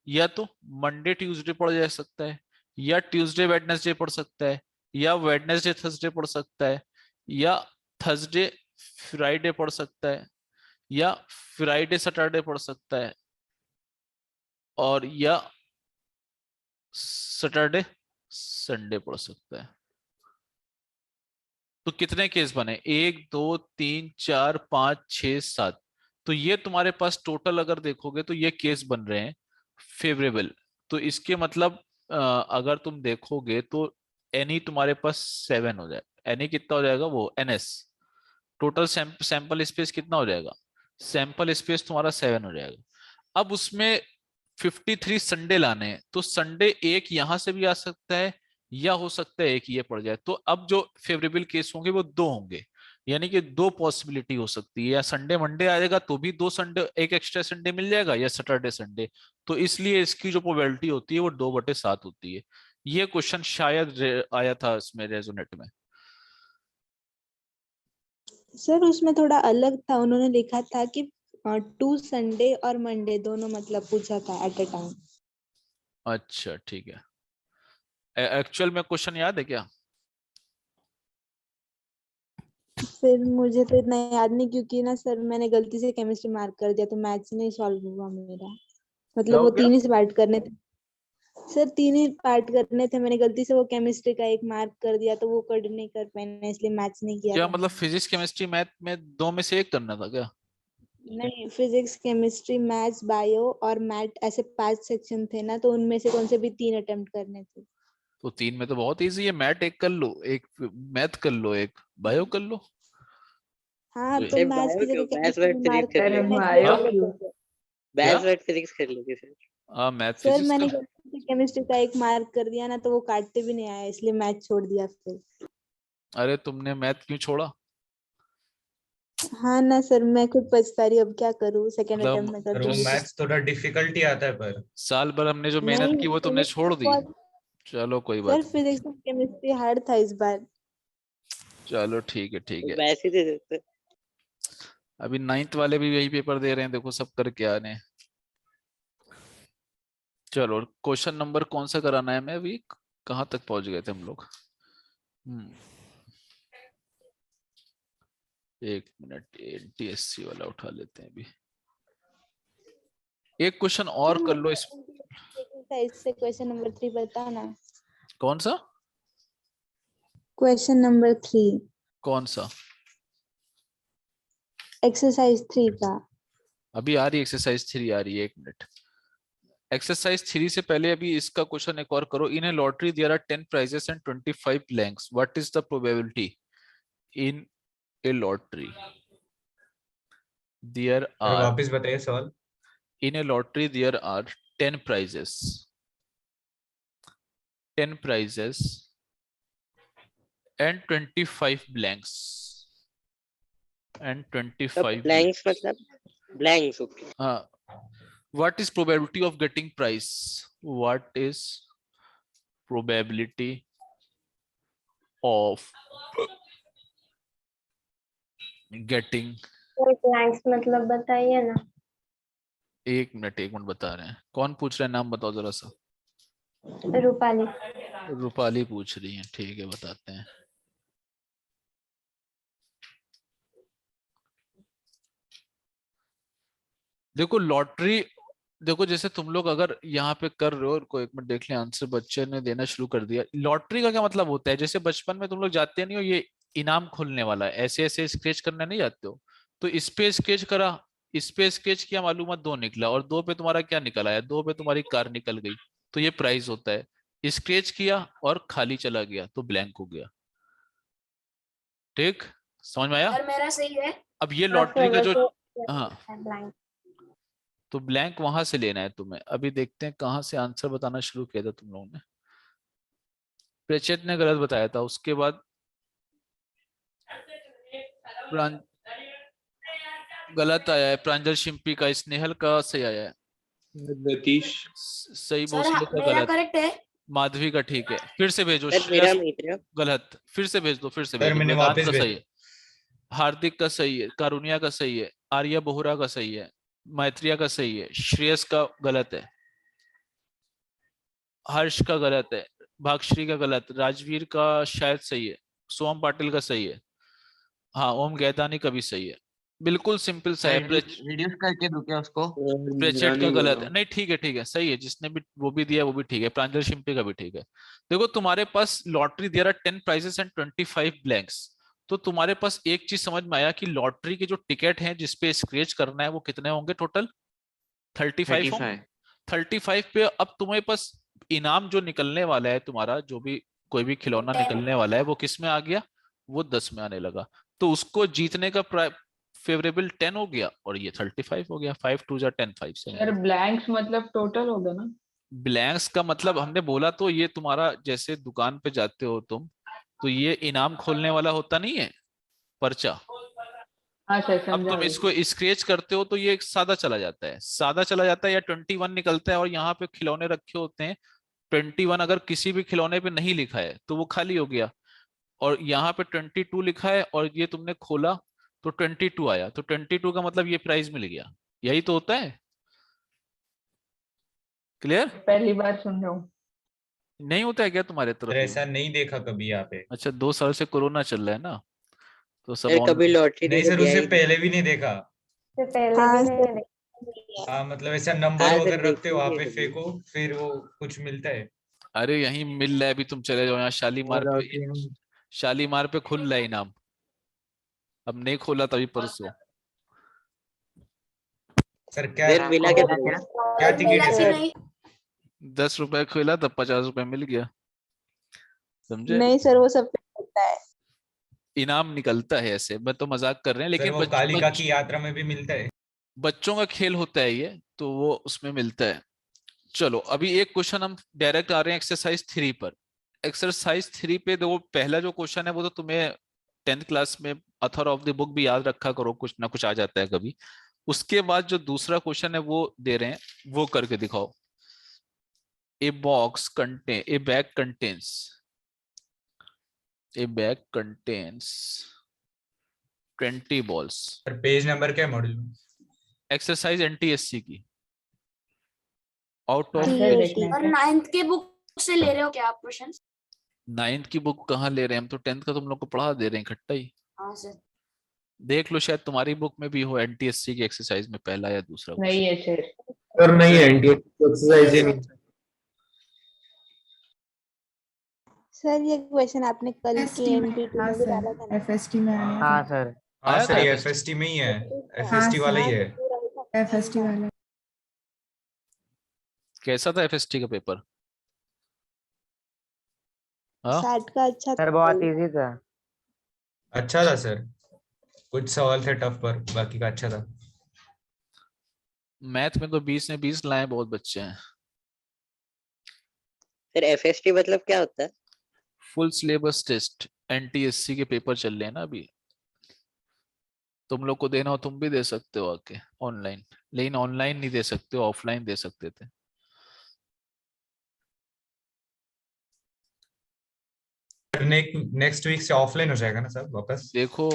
या तो मंडे ट्यूसडे पड़ जा सकता है, या ट्यूसडे वेडनेसडे पड़ सकता है, या वेडनेसडे थर्सडे पड़ सकता है, या थर्सडे फ्राइडे पड़ सकता है, या फ्राइडे सैटरडे पड़ सकता है, और या सैटरडे संडे पड़ सकता है। तो कितने केस बने, 1 2 3 4 5 6 7। तो ये तुम्हारे पास टोटल अगर देखोगे तो ये केस बन रहे हैं फेवरेबल। तो इसके मतलब अगर तुम देखोगे तो एनी तुम्हारे पास 7 हो जाए, एनी कितना हो जाएगा, वो एनएस टोटल सैंपल स्पेस कितना हो जाएगा, सैंपल स्पेस तुम्हारा 7 हो जाएगा। अब उसमें 53 संडे लाने हैं, तो संडे एक यहां से भी आ सकता है, या हो सकता है एक ये पड़ जाए। तो अब जो फेवरेबल केस होंगे वो 2 होंगे, यानी कि 2 पॉसिबिलिटी हो सकती है, या संडे मंडे आएगा तो भी 2 संडे, एक एक्स्ट्रा संडे मिल जाएगा, या सैटरडे संडे। तो इसलिए इसकी जो प्रोबेबिलिटी होती है वो 2/7 होती है। ये क्वेश्चन शायद आया था इसमें रेजोनेट में। सर उसमें थोड़ा अलग था, उन्होंने लिखा था कि 2 संडे और मंडे दोनों मतलब पूछा था एट ए टाइम। अच्छा ठीक है, एक्चुअल में क्वेश्चन याद है क्या? फिर मुझे तो इतना याद नहीं, क्योंकि ना सर मैंने गलती से केमिस्ट्री मार्क कर दिया तो मैथ्स नहीं सॉल्व हुआ मेरा, क्या मतलब हो वो गया? 3 ही से बैठ करने थे। सर 3 ही पार्ट करने थे, मैंने गलती से वो केमिस्ट्री का एक मार्क कर दिया तो वो कट नहीं कर पाए, इसलिए मैथ्स नहीं किया क्या था मतलब फिजिक्स केमिस्ट्री मैथ में 2 में से 1 करना था क्या? नहीं, फिजिक्स केमिस्ट्री मैथ्स बायो और मैथ ऐसे 5 सेक्शन थे ना, तो उनमें से कौन से भी 3 अटेम्प्ट करने थे। तो 3 में तो बहुत इजी है, मैथ 1 कर लो, एक मैथ कर लो, एक बायो कर लो। हाँ तो तो सर मैथ्स की बायो क्यों, जगह मैथ्स केमिस्ट्री वर्ड में फिजिक्स मार्क कर कर अरे लेना लेंगे, भाई चाहिए। क्या? मैथ्स वर्ड फिजिक्स कर लेंगे सर। मैथ सर फिजिक्स मैंने का। गलती से केमिस्ट्री का एक मार्क कर दिया ना, तो वो काटते भी नहीं आया, इसलिए मैथ छोड़ दिया फिर। अरे तुमने मैथ क्यों छोड़ा? हाँ ना सर, मैं खुद पछता रही हूँ, अब क्या करूँ, सेकंड मतलब अटेम्प्ट में कर पर वो दूंगी। मैथ्स थोड़ा डिफिकल्टी आता है पर। साल भर हमने जो मेहनत नहीं, की वो तुमने फिजिक्स छोड़ दी। बहुत चलो कोई सर, बात नहीं। फिजिक्स और केमिस्ट्री हार्ड था इस बार। चलो ठीक है ठीक है। वैसे ही दे देते। अभी 9th वाले भी यही पेपर दे रहे हैं, देखो सब करके आ रहे हैं। चलो क्वेश्चन नंबर कौन सा कराना है, मैं अभी कहाँ तक पहुंच गए थे हम लोग? एक मिनट, एनटीएससी वाला उठा लेते हैं अभी। एक क्वेश्चन और कर लो इस। इससे क्वेश्चन नंबर 3 बताओ ना। कौन सा? क्वेश्चन नंबर 3 कौन सा? एक्सरसाइज 3 का। अभी आ रही एक्सरसाइज 3 आ रही है, एक मिनट। एक्सरसाइज 3 से पहले अभी इसका क्वेश्चन एक और करो। In a lottery there are 10 prizes and 25 blanks. What is the probability in a lottery? There अरे are वापस बताइए सवाल। in a lottery there are 10 prizes. 10 prizes and 25 blanks. And 25 blanks मतलब blanks, okay. What is probability of getting prize? What is probability of getting? Blanks मतलब बताइए ना। एक minute बता रहे हैं। कौन पूछ रहा है, नाम बताओ जरा सा। रूपाली। रूपाली पूछ रही है, ठीक है बताते हैं। देखो लॉटरी, देखो जैसे तुम लोग अगर यहाँ पे कर रहे हो और कोई एक मिनट देख ले, आंसर बच्चे ने देना शुरू कर दिया। लॉटरी का क्या मतलब होता है? जैसे बचपन में तुम लोग जाते नहीं हो, ये इनाम खुलने वाला है, ऐसे ऐसे स्केच करने नहीं जाते हो? तो इस पे स्केच करा, इस पे स्केच किया, मालूम है 2 निकला, और 2 पे तुम्हारा क्या निकल आया? 2 पे तुम्हारी कार निकल गई, तो ये प्राइस होता है। स्केच किया और खाली चला गया तो ब्लैंक हो गया। ठीक, समझ में आया? सर मेरा सही है। अब ये हाँ लॉटरी सर, का जो, वैसे हाँ ब्लैंक। तो ब्लैंक वहां से लेना है तुम्हें। अभी देखते हैं कहाँ से आंसर बताना शुरू किया था तुम लोगों ने। प्रेचेट ने गलत बताया था, उसके बाद गलत आया है। प्रांजल शिंपी का, स्नेहल का सही आया है। नीतीश। सही सर भोसले का मेरा गलत। करेक्ट है। माधवी का ठीक है। फिर से भेजो। सर मेरा श्रेयस मित्र। गलत, फिर से भेज दो, फिर से सर भेजो। मैंने वेदांत वापस का भेज। सही है, हार्दिक का सही है, कारुण्या का सही है, आर्या बोहरा का सही है, मैत्रिया का सही है, श्रेयस का गलत है, हर्ष का गलत है, भागश्री का गलत, राजवीर का शायद सही है, सोम पाटिल का सही है, हाँ ओम गैदानी का भी सही है। बिल्कुल सिंपल सा है। रिड्यूस करके दूं क्या उसको? प्रेचेट का नहीं गलत बोला। है, नहीं ठीक है सही है, जिसने भी वो भी दिया वो भी ठीक है। प्रांजल शिंपी का भी ठीक है। देखो तुम्हारे पास lottery there are 10 prizes and 25 blanks। तो तुम्हारे पास एक चीज समझ में आया कि लॉटरी के जो टिकट हैं जिसपे स्क्रैच करना है वो कितने होंगे टोटल? 35 होंगे। 35 पे अब तुम्हारे पास इनाम जो निकलने वाला है तुम्हारा, जो भी कोई भी खिलौना 10। निकलने वाला है, वो किस में आ गया? वो 10 में आने लगा। तो उसको जीतने का फेवरेबल 10 हो गया और ये 35 हो गया। 5 2 10, 5 से सर ब्लैंक्स मतलब टोटल होगा ना? ब्लैंक्स का मतलब हमने बोला तो ये तुम्हारा, जैसे दुकान पे जाते हो तुम, तो ये इनाम खोलने वाला होता नहीं है पर्चा। हाँ सर अब समझा तुम गया। इसको स्क्रैच करते हो तो ये सादा चला जाता है, सादा चला जाता है, या 21 निकलता है, और यहाँ पे खिलौने रखे होते हैं 21। अगर किसी भी खिलौने पे नहीं लिखा है तो वो खाली हो गया, और यहाँ पे 22 लिखा है और ये तुमने खोला तो 22 आया, तो 22 का मतलब ये प्राइस मिल गया। यही तो होता है। क्लियर? पहली बार सुन रहा हूँ। नहीं होता है क्या तुम्हारे सर तरफ ये? ऐसा नहीं देखा कभी यहाँ पे। अच्छा 2 साल से कोरोना चल रहा है ना, तो सब सर कभी ऑनलाइन। लॉटरी नहीं तो सर, दिया उससे ही नहीं। पहले भी नहीं देखा। से पहले हाँ भी सर, मैंने हाँ मतलब ऐसा नंबर हाँ सर वगैरह रखते हो वहां देखिए पे सर फेंको, फिर वो कुछ मिलता है। अरे यहीं मिल रहा है, अभी तुम चले जाओ यहाँ शालीमार और पे। शालीमार पे खुल रहा है इनाम, अब नहीं खोला तभी परसों। सर क्या सर मिला के क्या दो। क्या क्या टिकट है सर? 10 रुपए खोला तब 50 रुपए मिल गया, समझे। नहीं सर, वो सब पे होता है। इनाम निकलता है ऐसे, मैं तो मजाक कर रहे हैं, सर लेकिन वो कालिका की यात्रा में भी मिलता है। बच्चों का खेल होता है ये, तो वो उसमें मिलता है। चलो अभी एक क्वेश्चन हम डायरेक्ट आ रहे हैं एक्सरसाइज 3 पर। एक्सरसाइज 3 पे देखो, पहला जो क्वेश्चन है वो तो तुम्हें 10th क्लास में ऑथर ऑफ द बुक भी याद रखा करो, कुछ ना कुछ आ जाता है कभी। उसके बाद जो दूसरा क्वेश्चन है वो दे रहे हैं, वो करके दिखाओ। ए bag contains a bag contains 20 balls। Sir page number क्या है मॉड्यूल में? एक्सरसाइज एनटीएससी की, आउट ऑफ आंसर विच। देखना है और क्या? 9th के बुक से ले रहे हो क्या आप क्वेश्चन? 9th की बुक कहाँ ले रहे हैं हम, तो 10th का तुम लोग को पढ़ा दे रहे हैं इकट्ठा ही। हाँ सर। देख लो शायद तुम्हारी बुक में भी हो एनटीएससी की एक्सरसाइज में पहला या दूसरा नहीं क्वेश्चन। है सर। सर नहीं है एनटीए एक्सरसाइज ही नहीं। सर ये क्वेश्चन आपने कल के एफएसटी में, एनपी2 हाँ में भी डाला था सर, ना? एफएसटी में आया था। हाँ सर। हाँ आया सर था ये FST? एफएसटी में ही है, हाँ एफएसटी वाला ही है। एफएसटी वाला। कैसा था एफएसटी का पेपर? हाँ, 60 का अच्छा सर था बहुत कल। इजी था। अच्छा था सर, कुछ सवाल थे टफ पर बाकी का अच्छा था। मैथ में तो 20 में 20 लाए बहुत बच्चे हैं। सर एफएसटी मतलब क्या होता है? फुल सिलेबस टेस्ट, एनटीएससी के पेपर चल रहे हैं ना अभी। तुम लोग को देना हो तुम भी दे सकते हो आके ऑनलाइन, लेकिन ऑनलाइन नहीं दे सकते हो, ऑफलाइन दे सकते थे। नेक्स्ट वीक से ऑफलाइन हो जाएगा ना सर वापस? देखो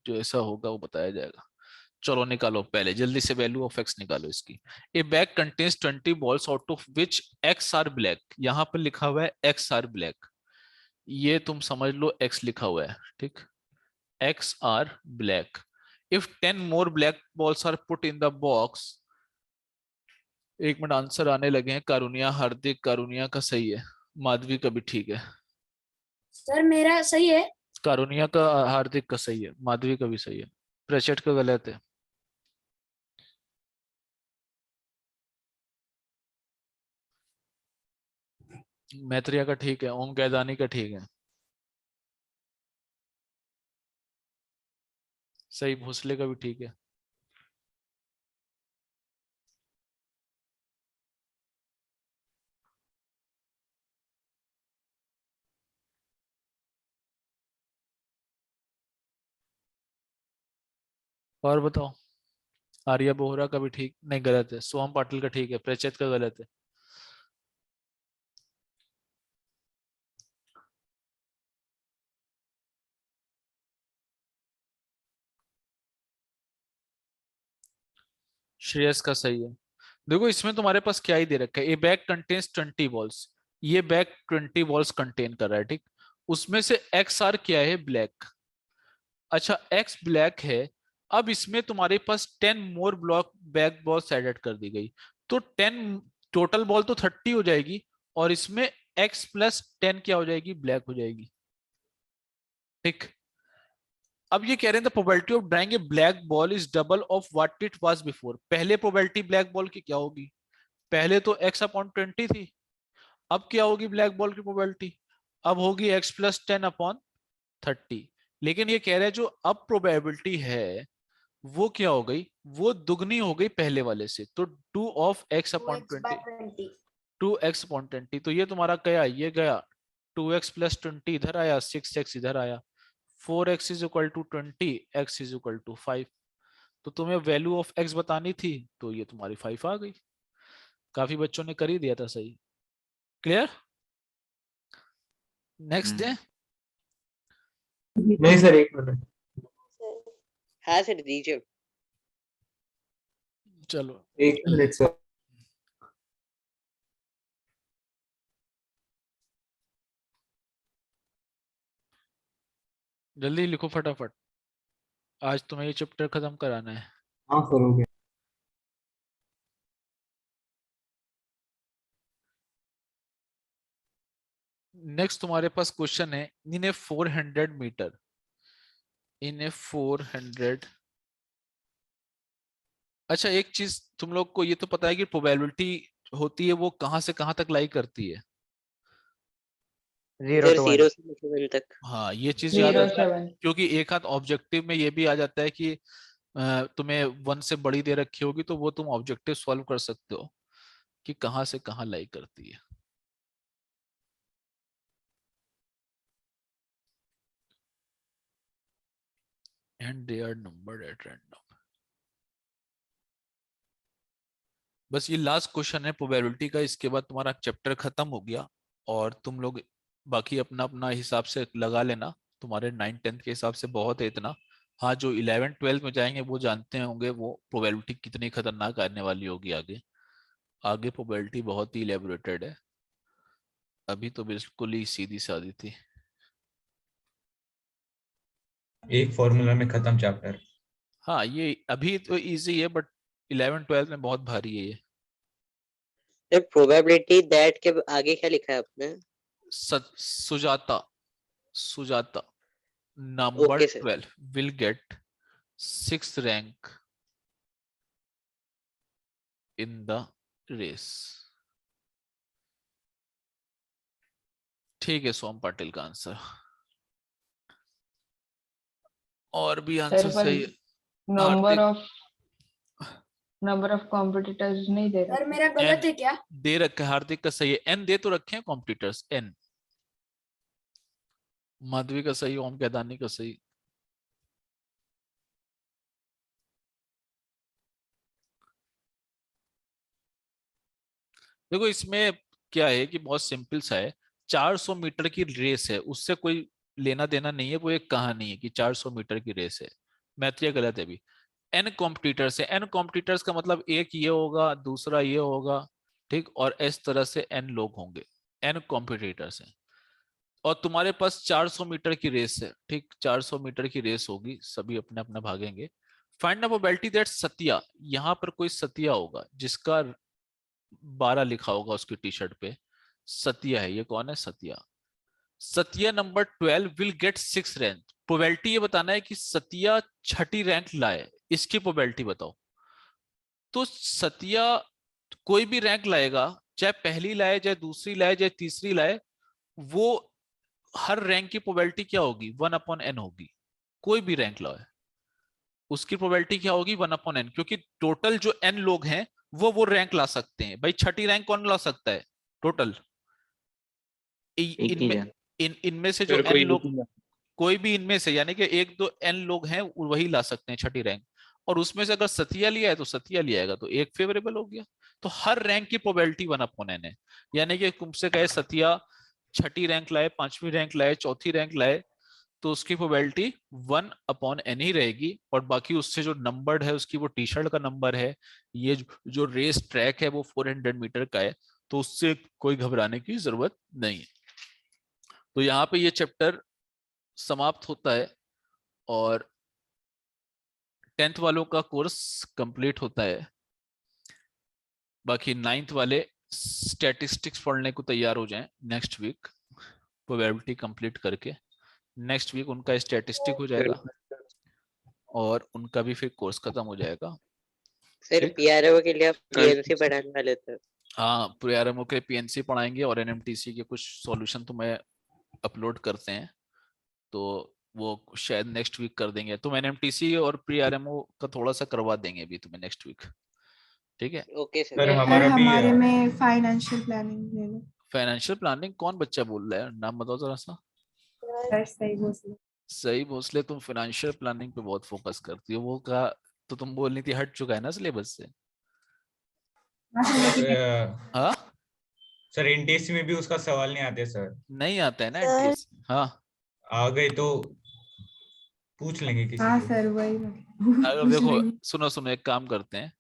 जो ऐसा होगा वो बताया जाएगा। चलो निकालो पहले जल्दी से वैल्यू ऑफ एक्स निकालो इसकी। A bag contains 20 balls out of which x are black. यहाँ पर लिखा हुआ है एक्स आर ब्लैक, ये तुम समझ लो एक्स लिखा हुआ है, ठीक। X are black. If 10 more black balls are put in the box. एक मिनट, आंसर आने लगे हैं। कारुनिया, हार्दिक, कारुनिया का सही है, माधवी का भी ठीक है। सर मेरा सही है। कारुनिया का, हार्दिक का सही है, माधवी का भी सही है, प्रचट का गलत है। मैत्रिया का ठीक है, ओम कैदानी का ठीक है, सही। भोसले का भी ठीक है। और बताओ, आर्या बोहरा का भी ठीक नहीं, गलत है। सोहम पाटिल का ठीक है, प्रचेत का गलत है। श्रेयस का सही है। देखो इसमें तुम्हारे पास क्या ही दे रखा है, ए बैग कंटेन्स 20 बॉल्स। ये बैग 20 बॉल्स कंटेन कर रहा है, ठीक। उसमें से एक्स आर क्या है, ब्लैक। अच्छा एक्स ब्लैक है। अब इसमें तुम्हारे पास 10 मोर ब्लॉक बैग बॉल्स एडेड कर दी गई, तो 10 टोटल बॉल तो 30 हो जाएगी, और इसमें एक्स प्लस 10 क्या हो जाएगी, ब्लैक हो जाएगी, ठीक। अब ये कह रहे हैं the probability of drawing A black ball is double of what it was before. पहले प्रोबेबिलिटी ब्लैक बॉल की क्या होगी, पहले तो x अपॉन 20 थी, अब क्या होगी ब्लैक बॉल की प्रोबेबिलिटी, अब होगी x प्लस 10 अपॉन 30। लेकिन ये कह रहे हैं जो अब प्रोबेबिलिटी है वो क्या हो गई, वो दुगनी हो गई पहले वाले से, तो 2 of x upon 20, 2x upon 20। तो ये तुम्हारा गया, ये गया 2x प्लस 20 इधर आया, 6x इधर आया, 4x is equal to 20, x is equal to 5। तो तुम्हें वैल्यू ऑफ x बतानी थी, तो ये तुम्हारी 5 आ गई। काफी बच्चों ने कर ही दिया था सही। क्लियर? Next day. नहीं सर एक मिनट। हाँ सर दीजिए। चलो एक मिनट सर। जल्दी लिखो फटाफट, आज तुम्हें ये चैप्टर खत्म कराना है। हाँ सर हो गया। नेक्स्ट तुम्हारे पास क्वेश्चन है, इन ए 400 मीटर, इन ए 400। अच्छा एक चीज तुम लोग को ये तो पता है कि प्रोबेबिलिटी होती है वो कहां से कहां तक लाई करती है? 0 सर to 1। 0 से लेके 1 तक। हाँ ये चीज याद 0 रखना, से 1। क्योंकि एक हाथ ऑब्जेक्टिव में ये भी आ जाता है कि तुम्हें 1 से बड़ी दे रखी होगी तो वो तुम ऑब्जेक्टिव सॉल्व कर सकते हो कि कहां से कहां लाई करती है। And they are numbered at random. बस ये लास्ट क्वेश्चन है प्रोबेबिलिटी का, इसके बाद तुम्हारा चैप्टर खत्म हो गया और तुम लोग बाकी अपना अपना हिसाब से लगा लेना, तुम्हारे 9th-10th के हिसाब से बहुत है इतना। हाँ जो 11th-12th में जाएंगे वो जानते होंगे वो प्रोबेबिलिटी कितनी खतरनाक आने वाली होगी आगे। आगे प्रोबेबिलिटी बहुत ही इलेबोरेटेड है, अभी तो बिल्कुल ही सीधी सादी थी। एक फॉर्मूला में खत्म चैप्टर। हाँ ये अभी तो इजी है बट 11th-12th में बहुत भारी है ये। सर प्रोबेबिलिटी दैट के आगे क्या लिखा है आपने? Sujata, Sujata number okay sir. 12 will get 6th rank in the race। ठीक है सोम पाटिल का आंसर, और भी सर आंसर पर सही है। नंबर ऑफ कॉम्पिटिटर्स नहीं दे रहा। सर मेरा गलत है क्या? दे रखा है, हार्दिक का सही है, एन दे तो रखे हैं कॉम्पिटिटर्स एन। माधवी का सही, ओम कैदानी का सही। देखो इसमें क्या है कि बहुत सिंपल सा है, 400 मीटर की रेस है, उससे कोई लेना देना नहीं है, वो एक कहानी है कि 400 मीटर की रेस है। मैथ ये गलत है भी। एन कॉम्पिटिटर्स है, एन कॉम्पिटिटर्स का मतलब एक ये होगा दूसरा ये होगा, ठीक, और इस तरह से एन लोग होंगे, एन कॉम्पिटिटर्स है। और तुम्हारे पास 400 मीटर की रेस है, ठीक, 400 मीटर की रेस होगी, सभी अपने अपने भागेंगे। फाइंड द प्रोबेबिलिटी दैट सतिया, यहाँ पर कोई सतिया होगा जिसका 12 लिखा होगा उसकी टी शर्ट पे, सतिया है, ये कौन है? सतिया। सतिया number 12 will get 6 rank. Probability ये बताना है कि सतिया 6ठी रैंक लाए, इसकी प्रोबेबिलिटी बताओ। तो सतिया कोई भी रैंक लाएगा, चाहे पहली लाए चाहे दूसरी लाए चाहे तीसरी लाए, वो हर रैंक की प्रोबेबिलिटी क्या होगी? 1/n होगी। कोई भी रैंक लाए उसकी प्रोबेबिलिटी क्या होगी? 1/n, क्योंकि टोटल जो n लोग हैं वो रैंक ला सकते हैं। भाई 6ठी रैंक कौन ला सकता है टोटल? इनमें से जो n लोग, कोई भी इनमें से, यानी कि 1-2 n लोग हैं वही ला सकते हैं 6ठी रैंक। और उसमें से अगर सतिया लिया है तो सतिया लिया आएगा, तो एक फेवरेबल हो गया। तो हर रैंक की प्रोबेबिलिटी 1/n है, यानी कि तुमसे कहे सतिया 6ठी रैंक लाए, 5वीं रैंक लाए, 4थी रैंक लाए, तो उसकी प्रोबेबिलिटी 1/n ही रहेगी। और बाकी उससे जो नंबर्ड है उसकी वो टी शर्ट का नंबर है, ये जो रेस ट्रैक है वो 400 मीटर का है, तो उससे कोई घबराने की जरूरत नहीं है। तो यहाँ पे ये चैप्टर समाप्त होता है और 10th वालों का कोर्स कंप्लीट होता है। बाकी 9th वाले स्टैटिस्टिक्स पढ़ने को तैयार हो जाएं, नेक्स्ट वीक प्रोबेबिलिटी कंप्लीट करके नेक्स्ट वीक उनका स्टैटिस्टिक हो जाएगा और उनका भी फिर कोर्स खत्म हो जाएगा। सर पीआरओ के लिए आप पीएनसी पढ़ाने वाले थे? हाँ पीआरएमओ के पीएनसी पढ़ाएंगे और एनएमटीसी के कुछ सॉल्यूशन तुम्हें अपलोड करते हैं, तो वो शायद नेक्स्ट वीक कर देंगे। तुम एनएमटीसी और पीआरएमओ का थोड़ा सा करवा देंगे अभी तुम्हें नेक्स्ट वीक, ठीक है? Okay sir sir. हमारे में फाइनेंशियल प्लानिंग ले लो। फाइनेंशियल प्लानिंग कौन बच्चा बोल रहा है? नाम बताओ जरा सा। सही भोसले। सही भोसले, तुम फाइनेंशियल प्लानिंग पे बहुत फोकस करती हो, वो का तो तुम बोलनी थी हट चुका है ना सिलेबस से। हाँ सर एनटीएससी में भी उसका सवाल नहीं आते सर। नहीं आता है ना एनटीएससी। हाँ आ गए तो पूछ लेंगे किसी हाँ को। सर वही अगर देखो सुनो सुनो एक काम करते हैं,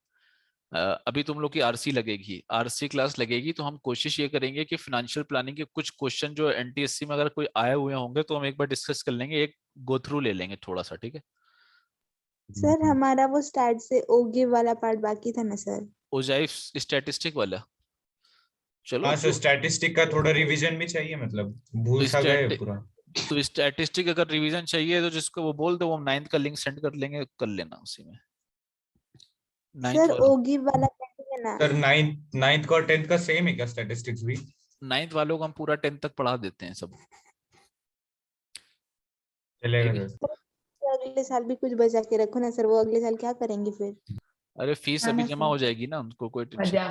अभी तुम लोग की आरसी लगेगी, आरसी क्लास लगेगी, तो हम कोशिश ये करेंगे कि फाइनेंशियल प्लानिंग के कुछ क्वेश्चन जो एनटीएससी में अगर कोई आए हुए होंगे तो हम एक बार डिस्कस कर लेंगे, एक गो थ्रू ले लेंगे थोड़ा सा, ठीक है? सर हमारा वो स्टार्ट से ओगिव वाला पार्ट बाकी था ना सर? ओजाइफ स्टैटिस्टिक वाला चलो हाँ सर, स्टैटिस्टिक का थोड़ा रिवीजन भी चाहिए, मतलब भूल सा गए पूरा। तो स्टैटिस्टिक अगर रिवीजन चाहिए तो जिसको वो बोल दो, वो 9th का लिंक सेंड कर लेंगे, कर लेना उसी में। 9th सर वालों ओगी वाला कैसे है ना? सर नाइन्थ का और 10th का सेम है क्या स्टैटिस्टिक्स भी? 9th वालों को हम पूरा 10th तक पढ़ा देते हैं सब। चलेगा ठीक है। सर। तो अगले साल भी कुछ बचा के रखो ना सर, वो अगले साल क्या करेंगे फिर? अरे फीस हाँ अभी ना जमा सर। हो जाएगी ना, उनको कोई टेंशन मजा।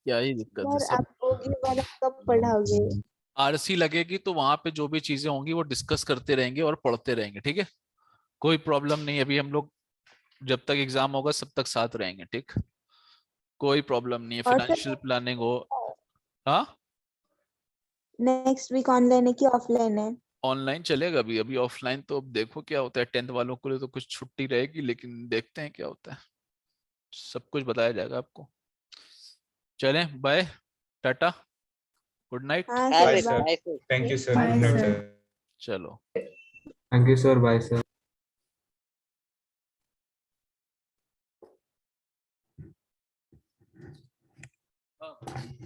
क्या ही दिक्कत है सर सब। आप ओगी वाला कब पढ़ाओगे? आरसी लगेगी तो वहां पे जो भी चीजें होंगी वो डिस्कस करते रहेंगे और पढ़ते रहेंगे, ठीक है। कोई प्रॉब्लम नहीं, अभी हम लोग जब तक एग्जाम होगा सब तक साथ रहेंगे, ठीक। कोई प्रॉब्लम नहीं है, और फाइनेंशियल प्लानिंग हो। हाँ नेक्स्ट वीक ऑनलाइन है कि ऑफलाइन है? ऑनलाइन चलेगा, अभी अभी ऑफलाइन तो अब देखो क्या होता है। 10th वालों के लिए तो कुछ छुट्टी रहेगी, लेकिन देखते हैं क्या होता है, सब कुछ बताया जाएगा आपको। चलें, बाय, टाटा, गुड नाइट। हाँ bye sir sir, bye. Thank you sir, Bye, good night sir. Sir. चलो। Thank you sir, bye sir. हाँ।